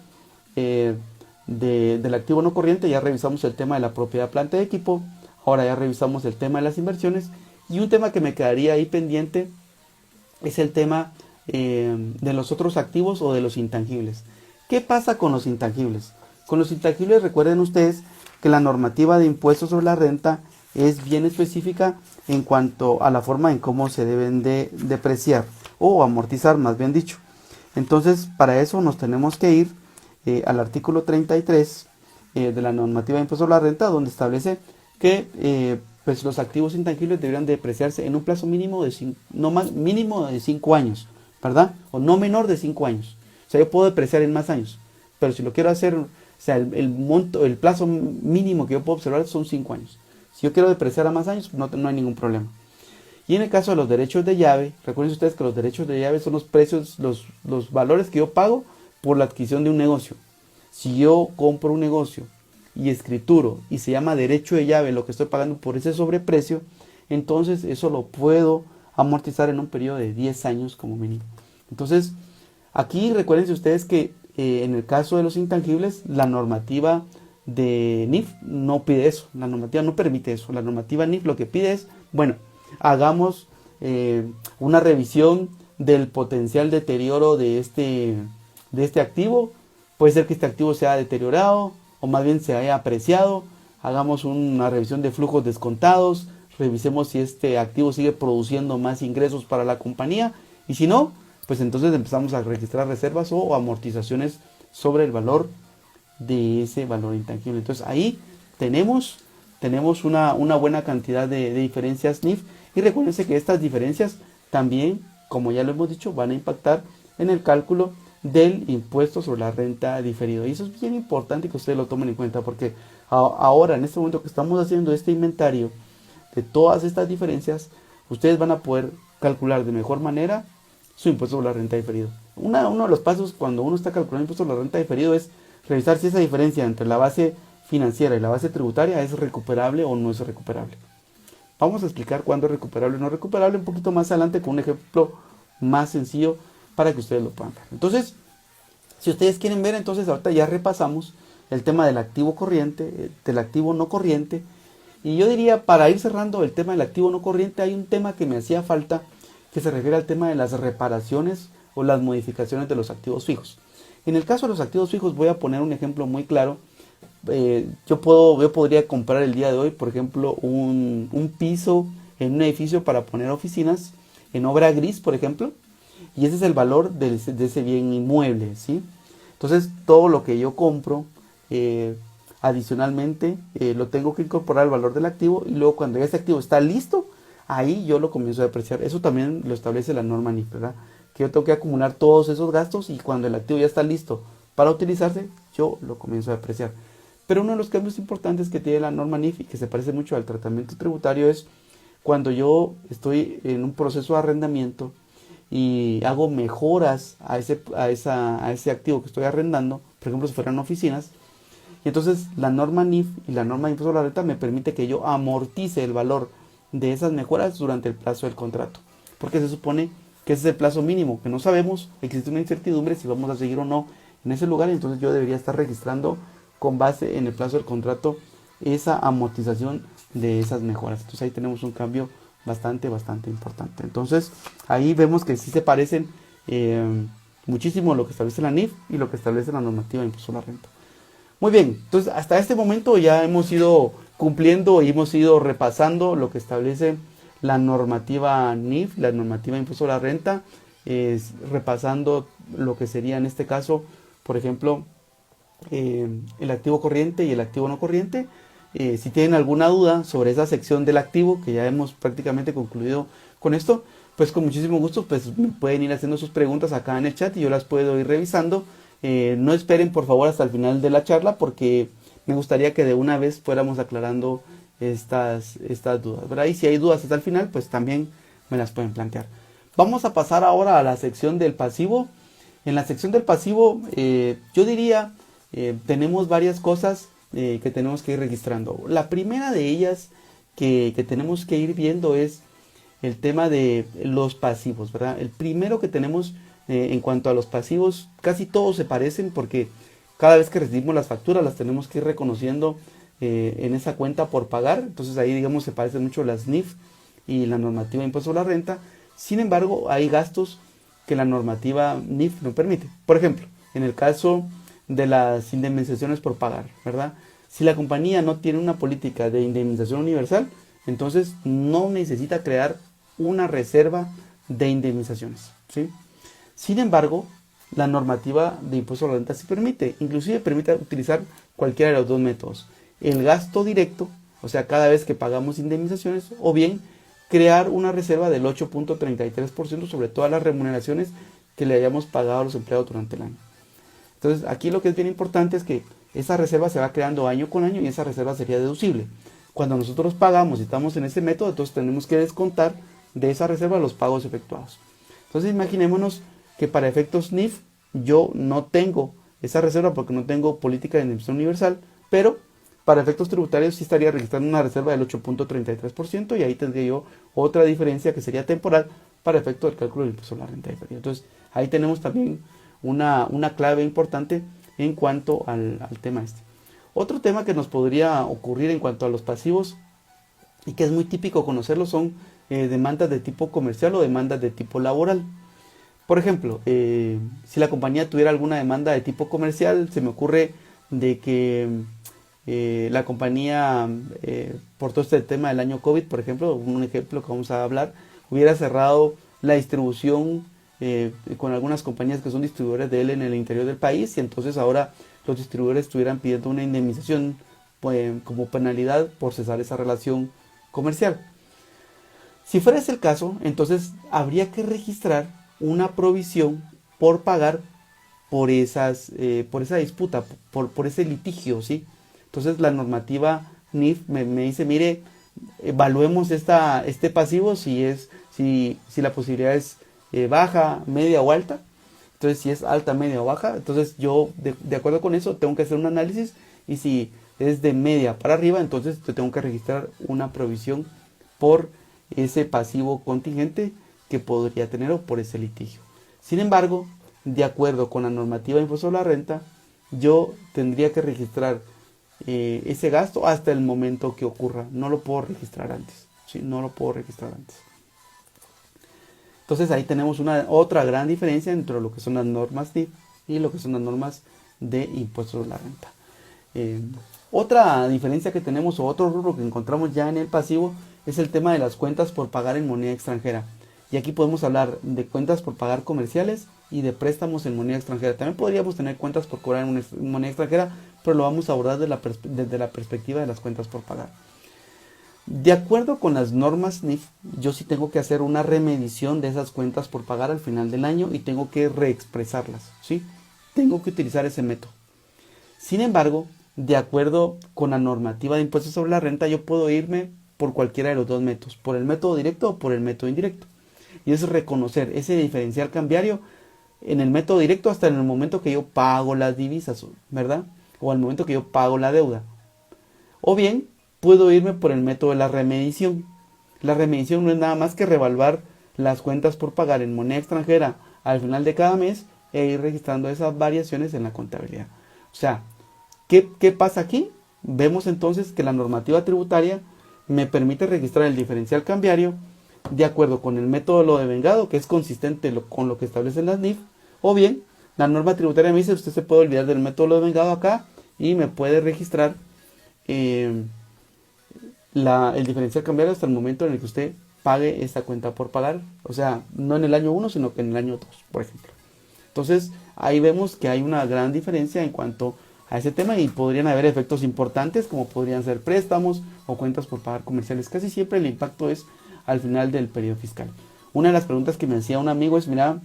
Speaker 1: del activo no corriente ya revisamos el tema de la propiedad, planta y equipo. Ahora ya revisamos el tema de las inversiones, y un tema que me quedaría ahí pendiente es el tema de los otros activos o de los intangibles. ¿Qué pasa con los intangibles? Con los intangibles, recuerden ustedes que la normativa de impuestos sobre la renta es bien específica en cuanto a la forma en cómo se deben de depreciar o amortizar, más bien dicho. Entonces, para eso nos tenemos que ir al artículo 33 de la normativa de impuestos sobre la renta, donde establece que pues los activos intangibles deberían depreciarse en un plazo mínimo de mínimo de 5 años, ¿verdad? O no menor de 5 años. O sea, yo puedo depreciar en más años, pero si lo quiero hacer, o sea, el plazo mínimo que yo puedo observar son 5 años. Si yo quiero depreciar a más años, no hay ningún problema. Y en el caso de los derechos de llave, recuerden ustedes que los derechos de llave son los precios, los valores que yo pago por la adquisición de un negocio. Si yo compro un negocio y escrituro y se llama derecho de llave lo que estoy pagando por ese sobreprecio, entonces eso lo puedo amortizar en un periodo de 10 años como mínimo. Entonces, aquí recuerden ustedes que en el caso de los intangibles, la normativa de NIF no pide eso, la normativa no permite eso. La normativa NIF lo que pide es, bueno, hagamos una revisión del potencial deterioro de este activo. Puede ser que este activo se haya deteriorado o más bien se haya apreciado. Hagamos una revisión de flujos descontados, revisemos si este activo sigue produciendo más ingresos para la compañía, y si no, pues entonces empezamos a registrar reservas o amortizaciones sobre el valor de ese valor intangible. Entonces ahí tenemos una buena cantidad de diferencias NIF, y recuérdense que estas diferencias también, como ya lo hemos dicho, van a impactar en el cálculo del impuesto sobre la renta diferido. Y eso es bien importante que ustedes lo tomen en cuenta, porque ahora, en este momento que estamos haciendo este inventario de todas estas diferencias, ustedes van a poder calcular de mejor manera su impuesto sobre la renta diferido. Uno de los pasos cuando uno está calculando impuesto sobre la renta diferido es revisar si esa diferencia entre la base financiera y la base tributaria es recuperable o no es recuperable. Vamos a explicar cuándo es recuperable o no recuperable un poquito más adelante con un ejemplo más sencillo para que ustedes lo puedan ver. Entonces, si ustedes quieren ver, entonces ahorita ya repasamos el tema del activo corriente, del activo no corriente, y yo diría, para ir cerrando el tema del activo no corriente, hay un tema que me hacía falta, que se refiere al tema de las reparaciones o las modificaciones de los activos fijos. En el caso de los activos fijos voy a poner un ejemplo muy claro. Yo podría comprar el día de hoy, por ejemplo, un piso en un edificio para poner oficinas en obra gris, por ejemplo, y ese es el valor de ese bien inmueble, ¿sí? Entonces, todo lo que yo compro, adicionalmente, lo tengo que incorporar al valor del activo, y luego cuando ya ese activo está listo, ahí yo lo comienzo a depreciar. Eso también lo establece la norma NIF, ¿verdad? Que yo tengo que acumular todos esos gastos, y cuando el activo ya está listo para utilizarse, yo lo comienzo a depreciar. Pero uno de los cambios importantes que tiene la norma NIF y que se parece mucho al tratamiento tributario es cuando yo estoy en un proceso de arrendamiento y hago mejoras a ese activo que estoy arrendando, por ejemplo si fueran oficinas, y entonces la norma NIF y la norma de impuesto a la renta me permite que yo amortice el valor de esas mejoras durante el plazo del contrato, porque se supone que ese es el plazo mínimo, que no sabemos, existe una incertidumbre si vamos a seguir o no en ese lugar, y entonces yo debería estar registrando con base en el plazo del contrato esa amortización de esas mejoras. Entonces ahí tenemos un cambio bastante importante. Entonces ahí vemos que sí se parecen muchísimo lo que establece la NIF y lo que establece la normativa de impuesto a la renta. Muy bien, entonces hasta este momento ya hemos ido cumpliendo y hemos ido repasando lo que establece la normativa NIF, la normativa de impuesto a la renta, repasando lo que sería en este caso, por ejemplo, el activo corriente y el activo no corriente. Si tienen alguna duda sobre esa sección del activo, que ya hemos prácticamente concluido con esto, pues con muchísimo gusto pues me pueden ir haciendo sus preguntas acá en el chat y yo las puedo ir revisando No esperen por favor hasta el final de la charla porque me gustaría que de una vez fuéramos aclarando estas dudas, ¿verdad? Y si hay dudas hasta el final, pues también me las pueden plantear. Vamos a pasar ahora a la sección del pasivo. En la sección del pasivo, yo diría, tenemos varias cosas que tenemos que ir registrando. La primera de ellas que tenemos que ir viendo es el tema de los pasivos, ¿verdad? El primero que tenemos en cuanto a los pasivos, casi todos se parecen porque cada vez que recibimos las facturas las tenemos que ir reconociendo en esa cuenta por pagar. Entonces ahí digamos se parecen mucho las NIF y la normativa de impuesto a la renta. Sin embargo, hay gastos que la normativa NIF no permite. Por ejemplo, en el caso de las indemnizaciones por pagar, ¿verdad? Si la compañía no tiene una política de indemnización universal, entonces no necesita crear una reserva de indemnizaciones, ¿sí? Sin embargo, la normativa de impuesto a la renta sí permite, inclusive permite utilizar cualquiera de los dos métodos. El gasto directo, o sea, cada vez que pagamos indemnizaciones, o bien crear una reserva del 8.33% sobre todas las remuneraciones que le hayamos pagado a los empleados durante el año. Entonces, aquí lo que es bien importante es que esa reserva se va creando año con año y esa reserva sería deducible. Cuando nosotros pagamos y estamos en ese método, entonces tenemos que descontar de esa reserva los pagos efectuados. Entonces, imaginémonos que para efectos NIF yo no tengo esa reserva porque no tengo política de indemnización universal, pero para efectos tributarios sí estaría registrando una reserva del 8.33% y ahí tendría yo otra diferencia que sería temporal para efecto del cálculo del impuesto a la renta diferida. Entonces ahí tenemos también una clave importante en cuanto al tema este. Otro tema que nos podría ocurrir en cuanto a los pasivos y que es muy típico conocerlo son demandas de tipo comercial o demandas de tipo laboral. Por ejemplo, si la compañía tuviera alguna demanda de tipo comercial, se me ocurre de que la compañía, por todo este tema del año COVID, por ejemplo, un ejemplo que vamos a hablar, hubiera cerrado la distribución con algunas compañías que son distribuidores de él en el interior del país y entonces ahora los distribuidores estuvieran pidiendo una indemnización como penalidad por cesar esa relación comercial. Si fuera ese el caso, entonces habría que registrar una provisión por pagar por esa disputa, por ese litigio, ¿sí? Entonces la normativa NIF me dice, mire, evaluemos este pasivo si la posibilidad es baja, media o alta. Entonces si es alta, media o baja, entonces yo de acuerdo con eso tengo que hacer un análisis y si es de media para arriba, entonces yo tengo que registrar una provisión por ese pasivo contingente que podría tener o por ese litigio. Sin embargo, de acuerdo con la normativa de impuesto a la renta, yo tendría que registrar ese gasto hasta el momento que ocurra. No lo puedo registrar antes. ¿Sí? No lo puedo registrar antes. Entonces ahí tenemos otra gran diferencia entre lo que son las normas NIF y lo que son las normas de impuestos a la renta. Otra diferencia que tenemos o otro rubro que encontramos ya en el pasivo es el tema de las cuentas por pagar en moneda extranjera. Y aquí podemos hablar de cuentas por pagar comerciales y de préstamos en moneda extranjera. También podríamos tener cuentas por cobrar en moneda extranjera, pero lo vamos a abordar desde la perspectiva de las cuentas por pagar. De acuerdo con las normas NIF, yo sí tengo que hacer una remedición de esas cuentas por pagar al final del año y tengo que reexpresarlas, ¿sí? Tengo que utilizar ese método. Sin embargo, de acuerdo con la normativa de impuestos sobre la renta, yo puedo irme por cualquiera de los dos métodos, por el método directo o por el método indirecto. Y es reconocer ese diferencial cambiario en el método directo hasta en el momento que yo pago las divisas, ¿verdad? O al momento que yo pago la deuda. O bien, puedo irme por el método de la remedición. La remedición no es nada más que revaluar las cuentas por pagar en moneda extranjera al final de cada mes e ir registrando esas variaciones en la contabilidad. O sea, ¿qué pasa aquí? Vemos entonces que la normativa tributaria me permite registrar el diferencial cambiario de acuerdo con el método de lo devengado, que es consistente con lo que establecen las NIF, o bien la norma tributaria me dice usted se puede olvidar del método de lo devengado acá y me puede registrar el diferencial cambiario hasta el momento en el que usted pague esta cuenta por pagar, o sea, no en el año 1 sino que en el año 2, por ejemplo. Entonces ahí vemos que hay una gran diferencia en cuanto a ese tema y podrían haber efectos importantes como podrían ser préstamos o cuentas por pagar comerciales. Casi siempre el impacto es al final del periodo fiscal. Una de las preguntas que me hacía un amigo es, mira,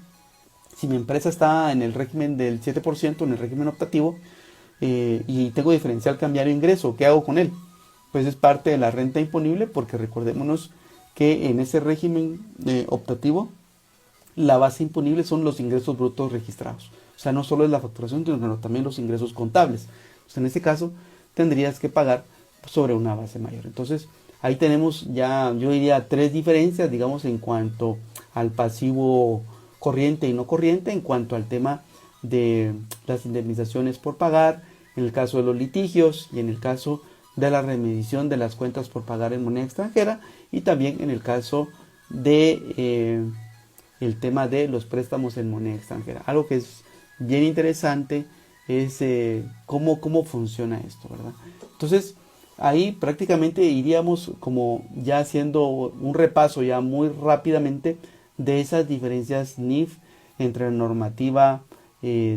Speaker 1: Si mi empresa está en el régimen del 7%, en el régimen optativo, y tengo diferencial cambiario ingreso, ¿qué hago con él? Pues es parte de la renta imponible, porque recordémonos que en ese régimen optativo, la base imponible son los ingresos brutos registrados. O sea, no solo es la facturación, sino también los ingresos contables. Entonces, en ese caso, tendrías que pagar sobre una base mayor. Entonces, ahí tenemos ya, yo diría, tres diferencias, digamos, en cuanto al pasivo corriente y no corriente, en cuanto al tema de las indemnizaciones por pagar, en el caso de los litigios y en el caso de la remediación de las cuentas por pagar en moneda extranjera, y también en el caso de el tema de los préstamos en moneda extranjera. Algo que es bien interesante es cómo funciona esto, ¿verdad? Entonces, ahí prácticamente iríamos como ya haciendo un repaso ya muy rápidamente de esas diferencias NIF entre la normativa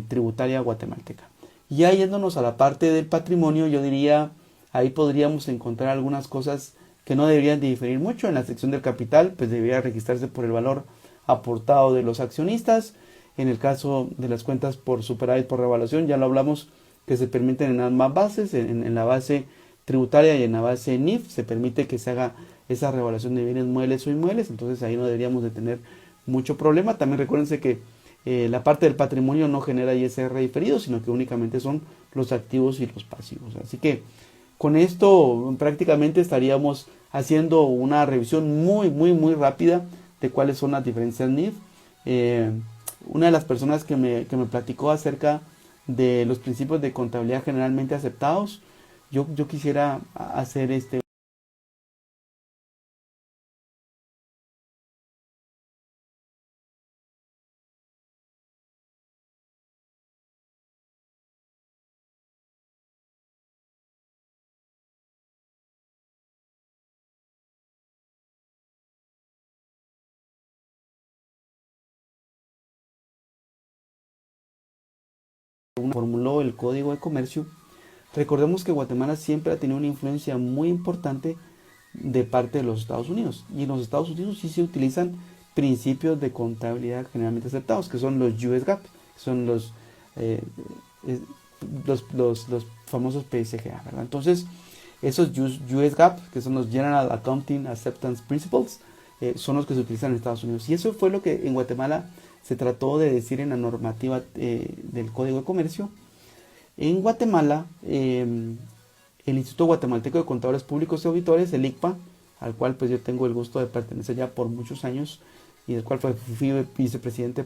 Speaker 1: tributaria guatemalteca. Ya yéndonos a la parte del patrimonio, yo diría, ahí podríamos encontrar algunas cosas que no deberían de diferir mucho. En la sección del capital, pues debería registrarse por el valor aportado de los accionistas. En el caso de las cuentas por superávit por revaluación, ya lo hablamos, que se permiten en ambas bases, en la base tributaria y en la base NIF, se permite que se haga esa revaluación de bienes muebles o inmuebles, entonces ahí no deberíamos de tener mucho problema. También recuérdense que la parte del patrimonio no genera ISR diferido, sino que únicamente son los activos y los pasivos. Así que con esto prácticamente estaríamos haciendo una revisión muy rápida de cuáles son las diferencias NIF. Una de las personas que me platicó acerca de los principios de contabilidad generalmente aceptados, yo quisiera hacer formuló el Código de Comercio. Recordemos que Guatemala siempre ha tenido una influencia muy importante de parte de los Estados Unidos. Y en los Estados Unidos sí se utilizan principios de contabilidad generalmente aceptados, que son los US GAAP, que son eh, eh, los famosos PSGA, ¿verdad? Entonces, esos US GAAP, que son los General Accounting Acceptance Principles, son los que se utilizan en Estados Unidos. Y eso fue lo que en Guatemala se trató de decir en la normativa del Código de Comercio. En Guatemala, el Instituto Guatemalteco de Contadores Públicos y Auditores, el ICPA, al cual pues yo tengo el gusto de pertenecer ya por muchos años, y del cual fui vicepresidente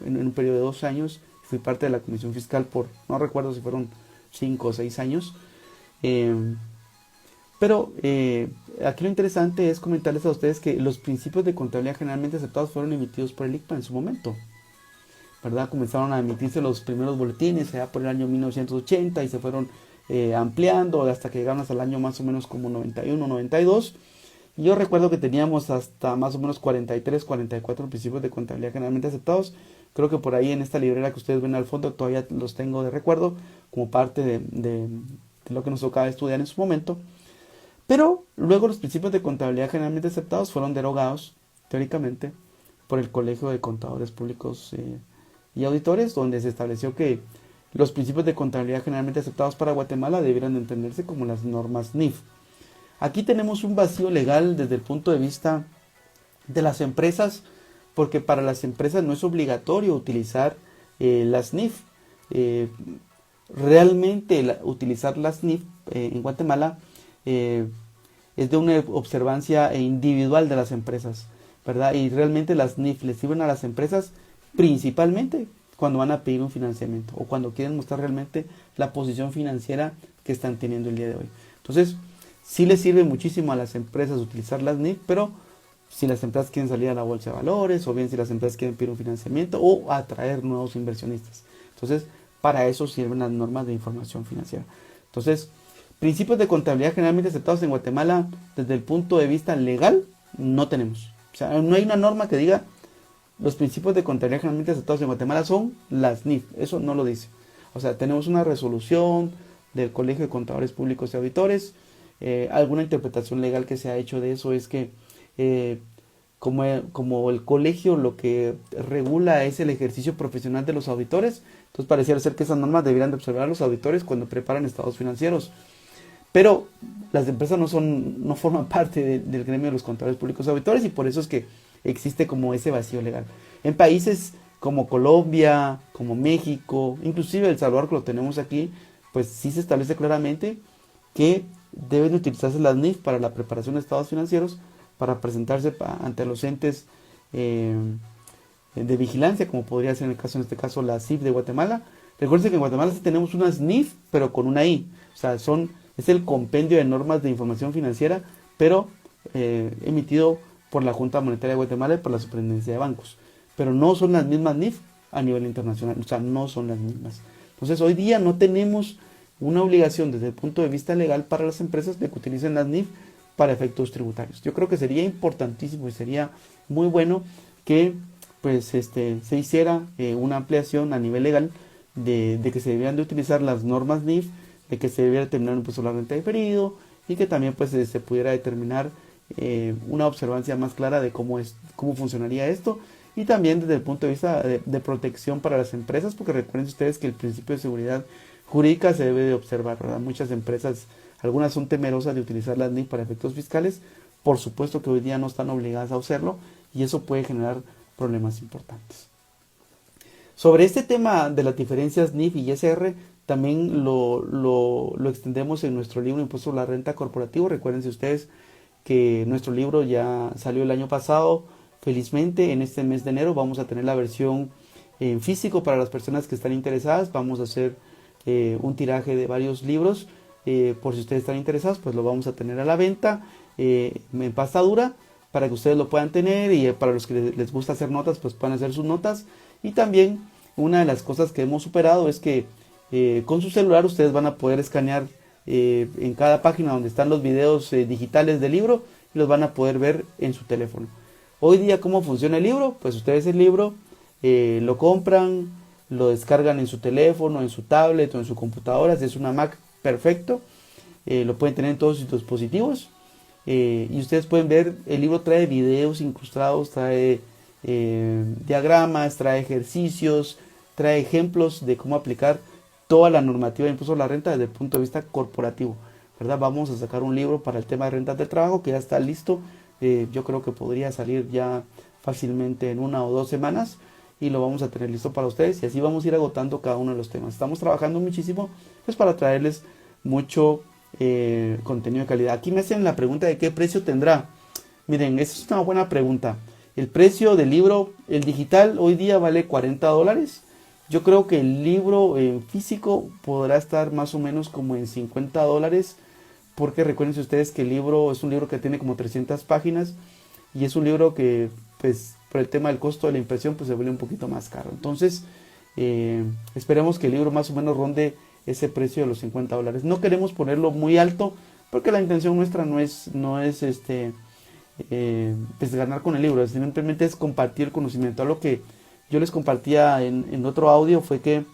Speaker 1: en un periodo de 2 años, fui parte de la Comisión Fiscal por, no recuerdo si fueron 5 o 6 años, pero aquí lo interesante es comentarles a ustedes que los principios de contabilidad generalmente aceptados fueron emitidos por el ICPA en su momento, ¿verdad? Comenzaron a emitirse los primeros boletines allá por el año 1980 y se fueron ampliando hasta que llegaron hasta el año más o menos como 91, 92. Y yo recuerdo que teníamos hasta más o menos 43, 44 principios de contabilidad generalmente aceptados. Creo que por ahí en esta librera que ustedes ven al fondo todavía los tengo de recuerdo como parte de lo que nos tocaba estudiar en su momento. Pero luego los principios de contabilidad generalmente aceptados fueron derogados teóricamente por el Colegio de Contadores Públicos y Auditores, donde se estableció que los principios de contabilidad generalmente aceptados para Guatemala debieran entenderse como las normas NIF. Aquí tenemos un vacío legal desde el punto de vista de las empresas, porque para las empresas no es obligatorio utilizar las NIF. Realmente utilizar las NIF en Guatemala es de una observancia individual de las empresas, ¿verdad? Y realmente las NIF les sirven a las empresas principalmente cuando van a pedir un financiamiento o cuando quieren mostrar realmente la posición financiera que están teniendo el día de hoy. Entonces, sí les sirve muchísimo a las empresas utilizar las NIF, pero si las empresas quieren salir a la bolsa de valores, o bien si las empresas quieren pedir un financiamiento o atraer nuevos inversionistas. Entonces, para eso sirven las normas de información financiera. Entonces, principios de contabilidad generalmente aceptados en Guatemala desde el punto de vista legal no tenemos. O sea, no hay una norma que diga los principios de contabilidad generalmente aceptados en Guatemala son las NIF. Eso no lo dice. O sea, tenemos una resolución del Colegio de Contadores Públicos y Auditores. Alguna interpretación legal que se ha hecho de eso es que como el colegio lo que regula es el ejercicio profesional de los auditores. Entonces pareciera ser que esas normas deberían de observar a los auditores cuando preparan estados financieros. Pero las empresas no forman parte del gremio de los contadores públicos auditores, y por eso es que existe como ese vacío legal. En países como Colombia, como México, inclusive El Salvador, que lo tenemos aquí, pues sí se establece claramente que deben utilizarse las NIF para la preparación de estados financieros, para presentarse ante los entes de vigilancia, como podría ser en este caso la CIF de Guatemala. Recuerden que en Guatemala sí tenemos unas NIF, pero con una I. O sea, es el compendio de normas de información financiera, pero emitido por la Junta Monetaria de Guatemala y por la Superintendencia de Bancos. Pero no son las mismas NIF a nivel internacional, o sea, no son las mismas. Entonces, hoy día no tenemos una obligación desde el punto de vista legal para las empresas de que utilicen las NIF para efectos tributarios. Yo creo que sería importantísimo y sería muy bueno que pues se hiciera una ampliación a nivel legal de que se debían de utilizar las normas NIF, de que se debiera determinar un impuesto a la renta diferido, y que también pues se pudiera determinar una observancia más clara de cómo funcionaría esto, y también desde el punto de vista de protección para las empresas, porque recuerden ustedes que el principio de seguridad jurídica se debe de observar, ¿verdad? Muchas empresas, algunas son temerosas de utilizar las NIF para efectos fiscales. Por supuesto que hoy día no están obligadas a hacerlo, y eso puede generar problemas importantes. Sobre este tema de las diferencias NIF y ISR, también lo extendemos en nuestro libro Impuesto a la Renta Corporativo. Recuérdense ustedes que nuestro libro ya salió el año pasado. Felizmente en este mes de enero vamos a tener la versión en físico para las personas que están interesadas. Vamos a hacer un tiraje de varios libros. Por si ustedes están interesados, pues lo vamos a tener a la venta en pasta dura, para que ustedes lo puedan tener, y para los que les gusta hacer notas, pues puedan hacer sus notas. Y también una de las cosas que hemos superado es que con su celular ustedes van a poder escanear en cada página donde están los videos digitales del libro, y los van a poder ver en su teléfono. Hoy día, ¿cómo funciona el libro? Pues ustedes el libro lo compran, lo descargan en su teléfono, en su tablet o en su computadora. Si es una Mac, perfecto. Lo pueden tener en todos sus dispositivos. Y ustedes pueden ver, el libro trae videos incrustados, trae diagramas, trae ejercicios, trae ejemplos de cómo aplicar toda la normativa de impuesto a la renta desde el punto de vista corporativo, ¿verdad? Vamos a sacar un libro para el tema de rentas del trabajo que ya está listo. Yo creo que podría salir ya fácilmente en 1 o 2 semanas, y lo vamos a tener listo para ustedes, y así vamos a ir agotando cada uno de los temas. Estamos trabajando muchísimo pues para traerles mucho contenido de calidad. Aquí me hacen la pregunta de qué precio tendrá. Miren, esa es una buena pregunta. El precio del libro, el digital, hoy día vale $40. Yo creo que el libro físico podrá estar más o menos como en $50, porque recuerden ustedes que el libro es un libro que tiene como 300 páginas, y es un libro que pues por el tema del costo de la impresión pues se vuelve un poquito más caro. Entonces esperemos que el libro más o menos ronde ese precio de los $50. No queremos ponerlo muy alto, porque la intención nuestra no es pues ganar con el libro, simplemente es compartir el conocimiento. Algo que yo les compartía en otro audio fue que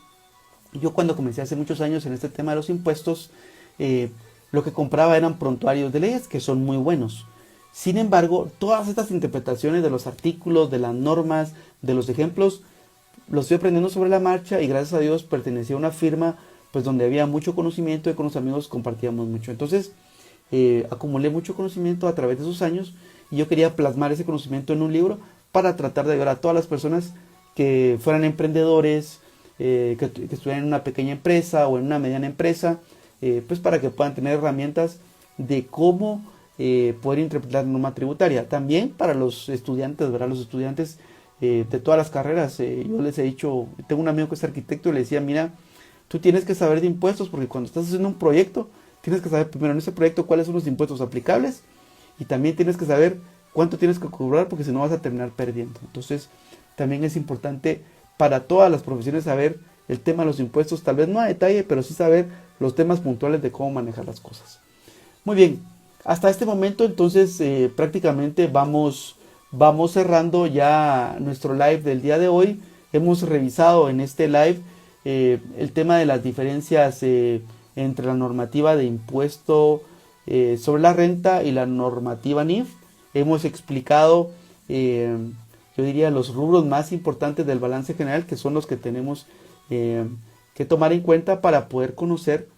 Speaker 1: yo, cuando comencé hace muchos años en este tema de los impuestos, lo que compraba eran prontuarios de leyes que son muy buenos. Sin embargo, todas estas interpretaciones de los artículos, de las normas, de los ejemplos, los estoy aprendiendo sobre la marcha, y gracias a Dios pertenecía a una firma pues donde había mucho conocimiento, y con los amigos compartíamos mucho. Entonces acumulé mucho conocimiento a través de esos años, y yo quería plasmar ese conocimiento en un libro para tratar de ayudar a todas las personas que fueran emprendedores, que estuvieran en una pequeña empresa o en una mediana empresa, pues para que puedan tener herramientas de cómo poder interpretar la norma tributaria. También para los estudiantes, ¿verdad? Los estudiantes de todas las carreras. Yo les he dicho, tengo un amigo que es arquitecto, y le decía, mira, tú tienes que saber de impuestos, porque cuando estás haciendo un proyecto, tienes que saber primero en ese proyecto cuáles son los impuestos aplicables, y también tienes que saber cuánto tienes que cobrar, porque si no vas a terminar perdiendo. Entonces también es importante para todas las profesiones saber el tema de los impuestos, tal vez no a detalle, pero sí saber los temas puntuales de cómo manejar las cosas. Muy bien, hasta este momento entonces prácticamente vamos cerrando ya nuestro live del día de hoy. Hemos revisado en este live el tema de las diferencias entre la normativa de impuesto sobre la renta y la normativa NIF. Hemos explicado eh, yo diría, los rubros más importantes del balance general, que son los que tenemos que tomar en cuenta para poder conocer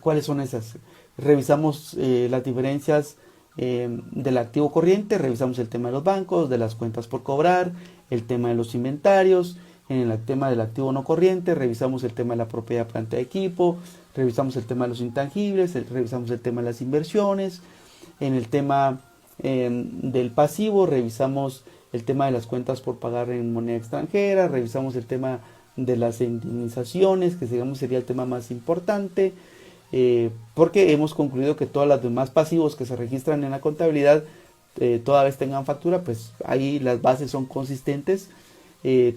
Speaker 1: cuáles son esas. Revisamos las diferencias del activo corriente, revisamos el tema de los bancos, de las cuentas por cobrar, el tema de los inventarios, en el tema del activo no corriente, revisamos el tema de la propiedad, planta de equipo, revisamos el tema de los intangibles, revisamos el tema de las inversiones, en el tema del pasivo, revisamos el tema de las cuentas por pagar en moneda extranjera, revisamos el tema de las indemnizaciones, que digamos sería el tema más importante, porque hemos concluido que todas las demás pasivos que se registran en la contabilidad, toda vez tengan factura, pues ahí las bases son consistentes.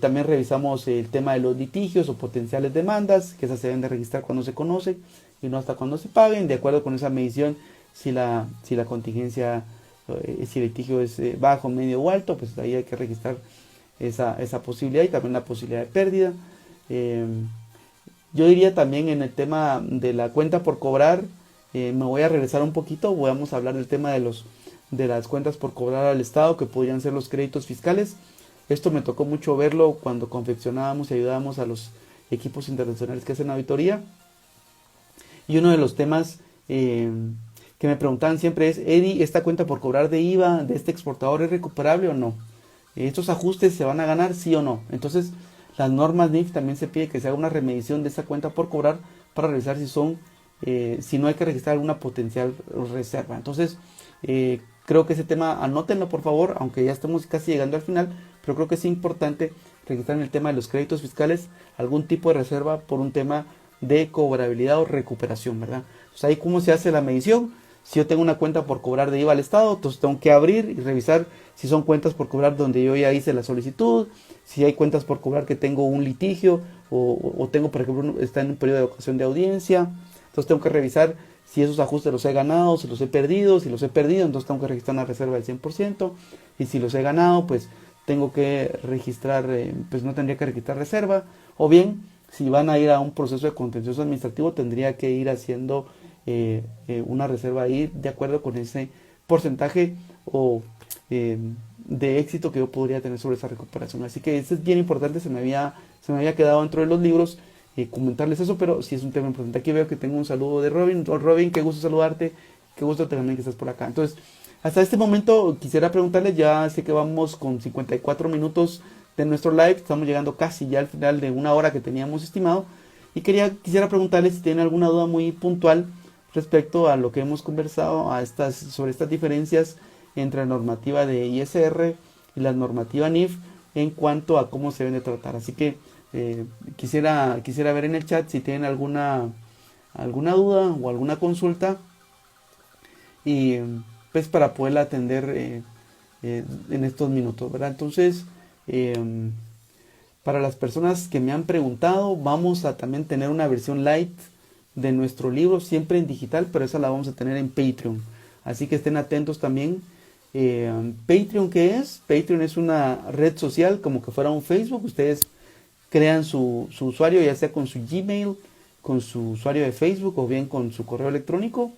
Speaker 1: También revisamos el tema de los litigios o potenciales demandas, que esas se deben de registrar cuando se conoce y no hasta cuando se paguen, de acuerdo con esa medición, si la contingencia, si el litigio es bajo, medio o alto, pues ahí hay que registrar esa posibilidad y también la posibilidad de pérdida. Yo diría también en el tema de la cuenta por cobrar, me voy a regresar un poquito, vamos a hablar del tema de las cuentas por cobrar al Estado, que podrían ser los créditos fiscales. Esto me tocó mucho verlo cuando confeccionábamos y ayudábamos a los equipos internacionales que hacen auditoría. Y uno de los temas que me preguntaban siempre es: Eddie, ¿esta cuenta por cobrar de IVA de este exportador es recuperable o no? ¿Estos ajustes se van a ganar, sí o no? Entonces, las normas NIF también se pide que se haga una remedición de esa cuenta por cobrar para revisar si no hay que registrar alguna potencial reserva. Entonces, creo que ese tema anótenlo por favor, aunque ya estamos casi llegando al final, pero creo que es importante registrar en el tema de los créditos fiscales algún tipo de reserva por un tema de cobrabilidad o recuperación, ¿verdad? Entonces, ahí cómo se hace la medición. Si yo tengo una cuenta por cobrar de IVA al Estado, entonces tengo que abrir y revisar si son cuentas por cobrar donde yo ya hice la solicitud, si hay cuentas por cobrar que tengo un litigio o tengo, por ejemplo, está en un periodo de ocasión de audiencia. Entonces tengo que revisar si esos ajustes los he ganado, si los he perdido. Si los he perdido, entonces tengo que registrar una reserva del 100%. Y si los he ganado, pues tengo que registrar, pues no tendría que registrar reserva. O bien, si van a ir a un proceso de contencioso administrativo, tendría que ir haciendo una reserva ahí de acuerdo con ese porcentaje o de éxito que yo podría tener sobre esa recuperación. Así que eso es bien importante, se me había quedado dentro de los libros comentarles eso, pero sí es un tema importante. Aquí veo que tengo un saludo de Robin. Robin, qué gusto saludarte, qué gusto también que estás por acá. Entonces, hasta este momento quisiera preguntarles, ya sé que vamos con 54 minutos de nuestro live, estamos llegando casi ya al final de una hora que teníamos estimado, y quisiera preguntarles si tienen alguna duda muy puntual respecto a lo que hemos conversado, sobre estas diferencias entre la normativa de ISR y la normativa NIF en cuanto a cómo se deben de tratar. Así que quisiera ver en el chat si tienen alguna duda o alguna consulta, y pues para poderla atender en estos minutos, ¿verdad? Entonces, para las personas que me han preguntado, vamos a también tener una versión light de nuestro libro, siempre en digital, pero esa la vamos a tener en Patreon. Así que estén atentos también. Patreon, ¿qué es? Patreon es una red social como que fuera un Facebook. Ustedes crean su usuario, ya sea con su Gmail, con su usuario de Facebook o bien con su correo electrónico.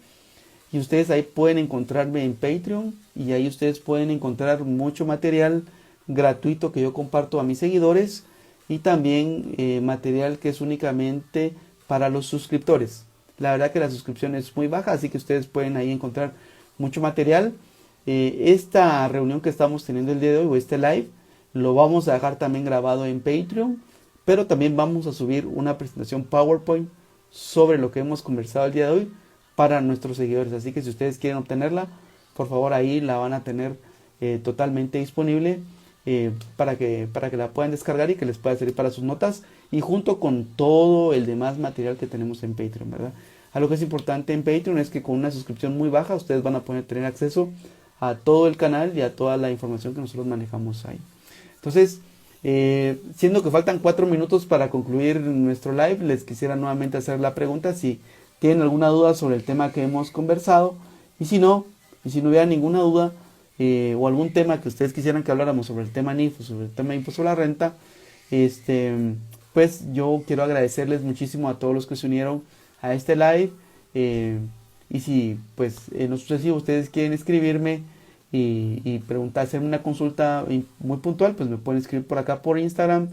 Speaker 1: Y ustedes ahí pueden encontrarme en Patreon, y ahí ustedes pueden encontrar mucho material gratuito que yo comparto a mis seguidores, y también material que es únicamente para los suscriptores. La verdad que la suscripción es muy baja, así que ustedes pueden ahí encontrar mucho material. Esta reunión que estamos teniendo el día de hoy, o este live, lo vamos a dejar también grabado en Patreon, pero también vamos a subir una presentación PowerPoint sobre lo que hemos conversado el día de hoy para nuestros seguidores. Así que si ustedes quieren obtenerla, por favor ahí la van a tener totalmente disponible para que la puedan descargar y que les pueda servir para sus notas, y junto con todo el demás material que tenemos en Patreon, ¿verdad? Algo que es importante en Patreon es que con una suscripción muy baja ustedes van a poder tener acceso a todo el canal y a toda la información que nosotros manejamos ahí. Entonces, siendo que faltan 4 minutos para concluir nuestro live, les quisiera nuevamente hacer la pregunta si tienen alguna duda sobre el tema que hemos conversado, y si no hubiera ninguna duda o algún tema que ustedes quisieran que habláramos sobre el tema NIF o sobre el tema de impuesto a la renta, pues yo quiero agradecerles muchísimo a todos los que se unieron a este live, y si pues en lo sucesivo ustedes quieren escribirme y preguntar, hacer una consulta muy puntual, pues me pueden escribir por acá por Instagram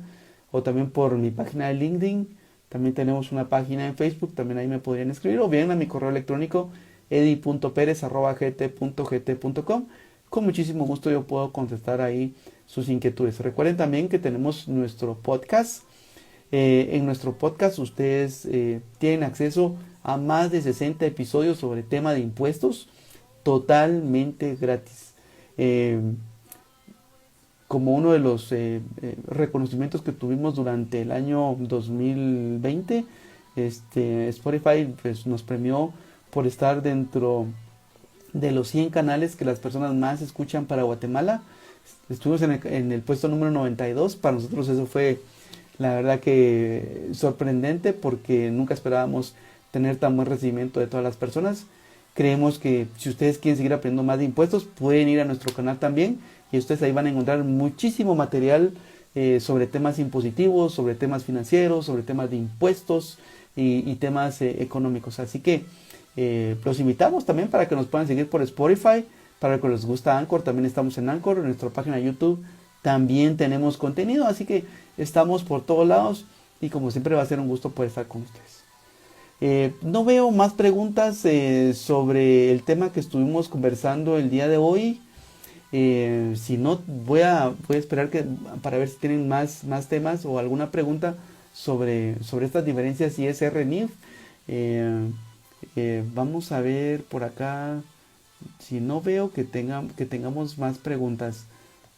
Speaker 1: o también por mi página de LinkedIn. También tenemos una página en Facebook, también ahí me podrían escribir o bien a mi correo electrónico edi.perez@gt.gt.com. Con muchísimo gusto yo puedo contestar ahí sus inquietudes. Recuerden también que tenemos nuestro podcast. En nuestro podcast ustedes tienen acceso a más de 60 episodios sobre tema de impuestos totalmente gratis. Como uno de los reconocimientos que tuvimos durante el año 2020, Spotify pues, nos premió por estar dentro de los 100 canales que las personas más escuchan para Guatemala. Estuvimos en el puesto número 92. Para nosotros eso fue la verdad que sorprendente porque nunca esperábamos tener tan buen recibimiento de todas las personas. Creemos que si ustedes quieren seguir aprendiendo más de impuestos, pueden ir a nuestro canal también y ustedes ahí van a encontrar muchísimo material sobre temas impositivos, sobre temas financieros, sobre temas de impuestos y temas económicos. Así que los invitamos también para que nos puedan seguir por Spotify. Para los que les gusta Anchor, también estamos en Anchor, en nuestra página de YouTube también tenemos contenido, así que estamos por todos lados y como siempre va a ser un gusto poder estar con ustedes. No veo más preguntas sobre el tema que estuvimos conversando el día de hoy. Si no, voy a esperar para ver si tienen más temas o alguna pregunta sobre estas diferencias ISR-NIF. Vamos a ver por acá. Si no veo que tengamos más preguntas.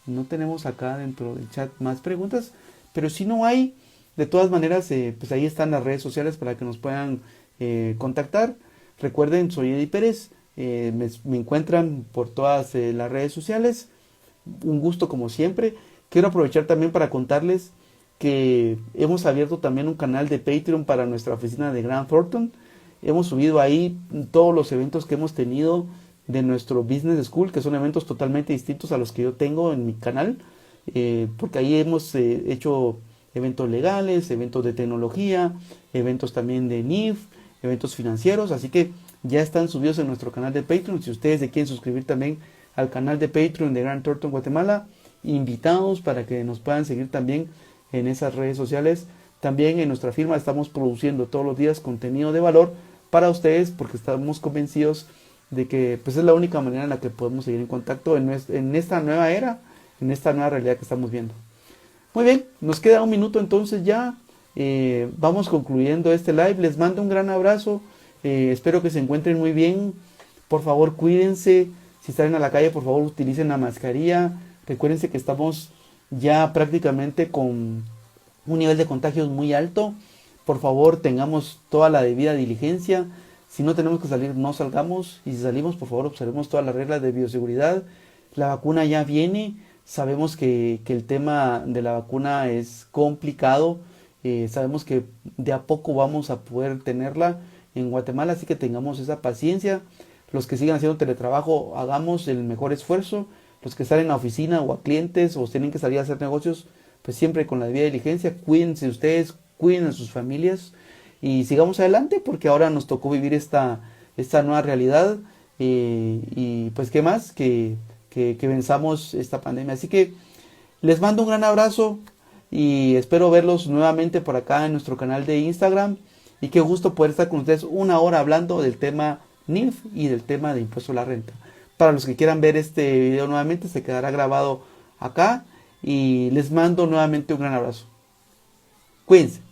Speaker 1: No tenemos acá dentro del chat más preguntas, pero si no hay, de todas maneras, pues ahí están las redes sociales para que nos puedan contactar. Recuerden, soy Eddie Pérez, me encuentran por todas las redes sociales. Un gusto como siempre. Quiero aprovechar también para contarles que hemos abierto también un canal de Patreon para nuestra oficina de Grant Thornton. Hemos subido ahí todos los eventos que hemos tenido de nuestro Business School, que son eventos totalmente distintos a los que yo tengo en mi canal, porque ahí hemos hecho eventos legales, eventos de tecnología, eventos también de NIF, eventos financieros, así que ya están subidos en nuestro canal de Patreon. Si ustedes se quieren suscribir también al canal de Patreon de Grant Thornton Guatemala, invitados para que nos puedan seguir también en esas redes sociales. También en nuestra firma estamos produciendo todos los días contenido de valor para ustedes, porque estamos convencidos de que pues es la única manera en la que podemos seguir en contacto en esta nueva era, en esta nueva realidad que estamos viendo. Muy bien, nos queda un minuto entonces ya, vamos concluyendo este live. Les mando un gran abrazo, espero que se encuentren muy bien. Por favor cuídense, si salen a la calle por favor utilicen la mascarilla. Recuérdense que estamos ya prácticamente con un nivel de contagios muy alto. Por favor tengamos toda la debida diligencia. Si no tenemos que salir, no salgamos. Y si salimos, por favor, observemos todas las reglas de bioseguridad. La vacuna ya viene. Sabemos que el tema de la vacuna es complicado. Sabemos que de a poco vamos a poder tenerla en Guatemala. Así que tengamos esa paciencia. Los que sigan haciendo teletrabajo, hagamos el mejor esfuerzo. Los que salen a oficina o a clientes o tienen que salir a hacer negocios, pues siempre con la debida diligencia. Cuídense ustedes, cuiden a sus familias. Y sigamos adelante porque ahora nos tocó vivir esta nueva realidad y pues qué más que venzamos esta pandemia. Así que les mando un gran abrazo y espero verlos nuevamente por acá en nuestro canal de Instagram y qué gusto poder estar con ustedes una hora hablando del tema NIF y del tema de impuesto a la renta. Para los que quieran ver este video nuevamente se quedará grabado acá y les mando nuevamente un gran abrazo. Cuídense.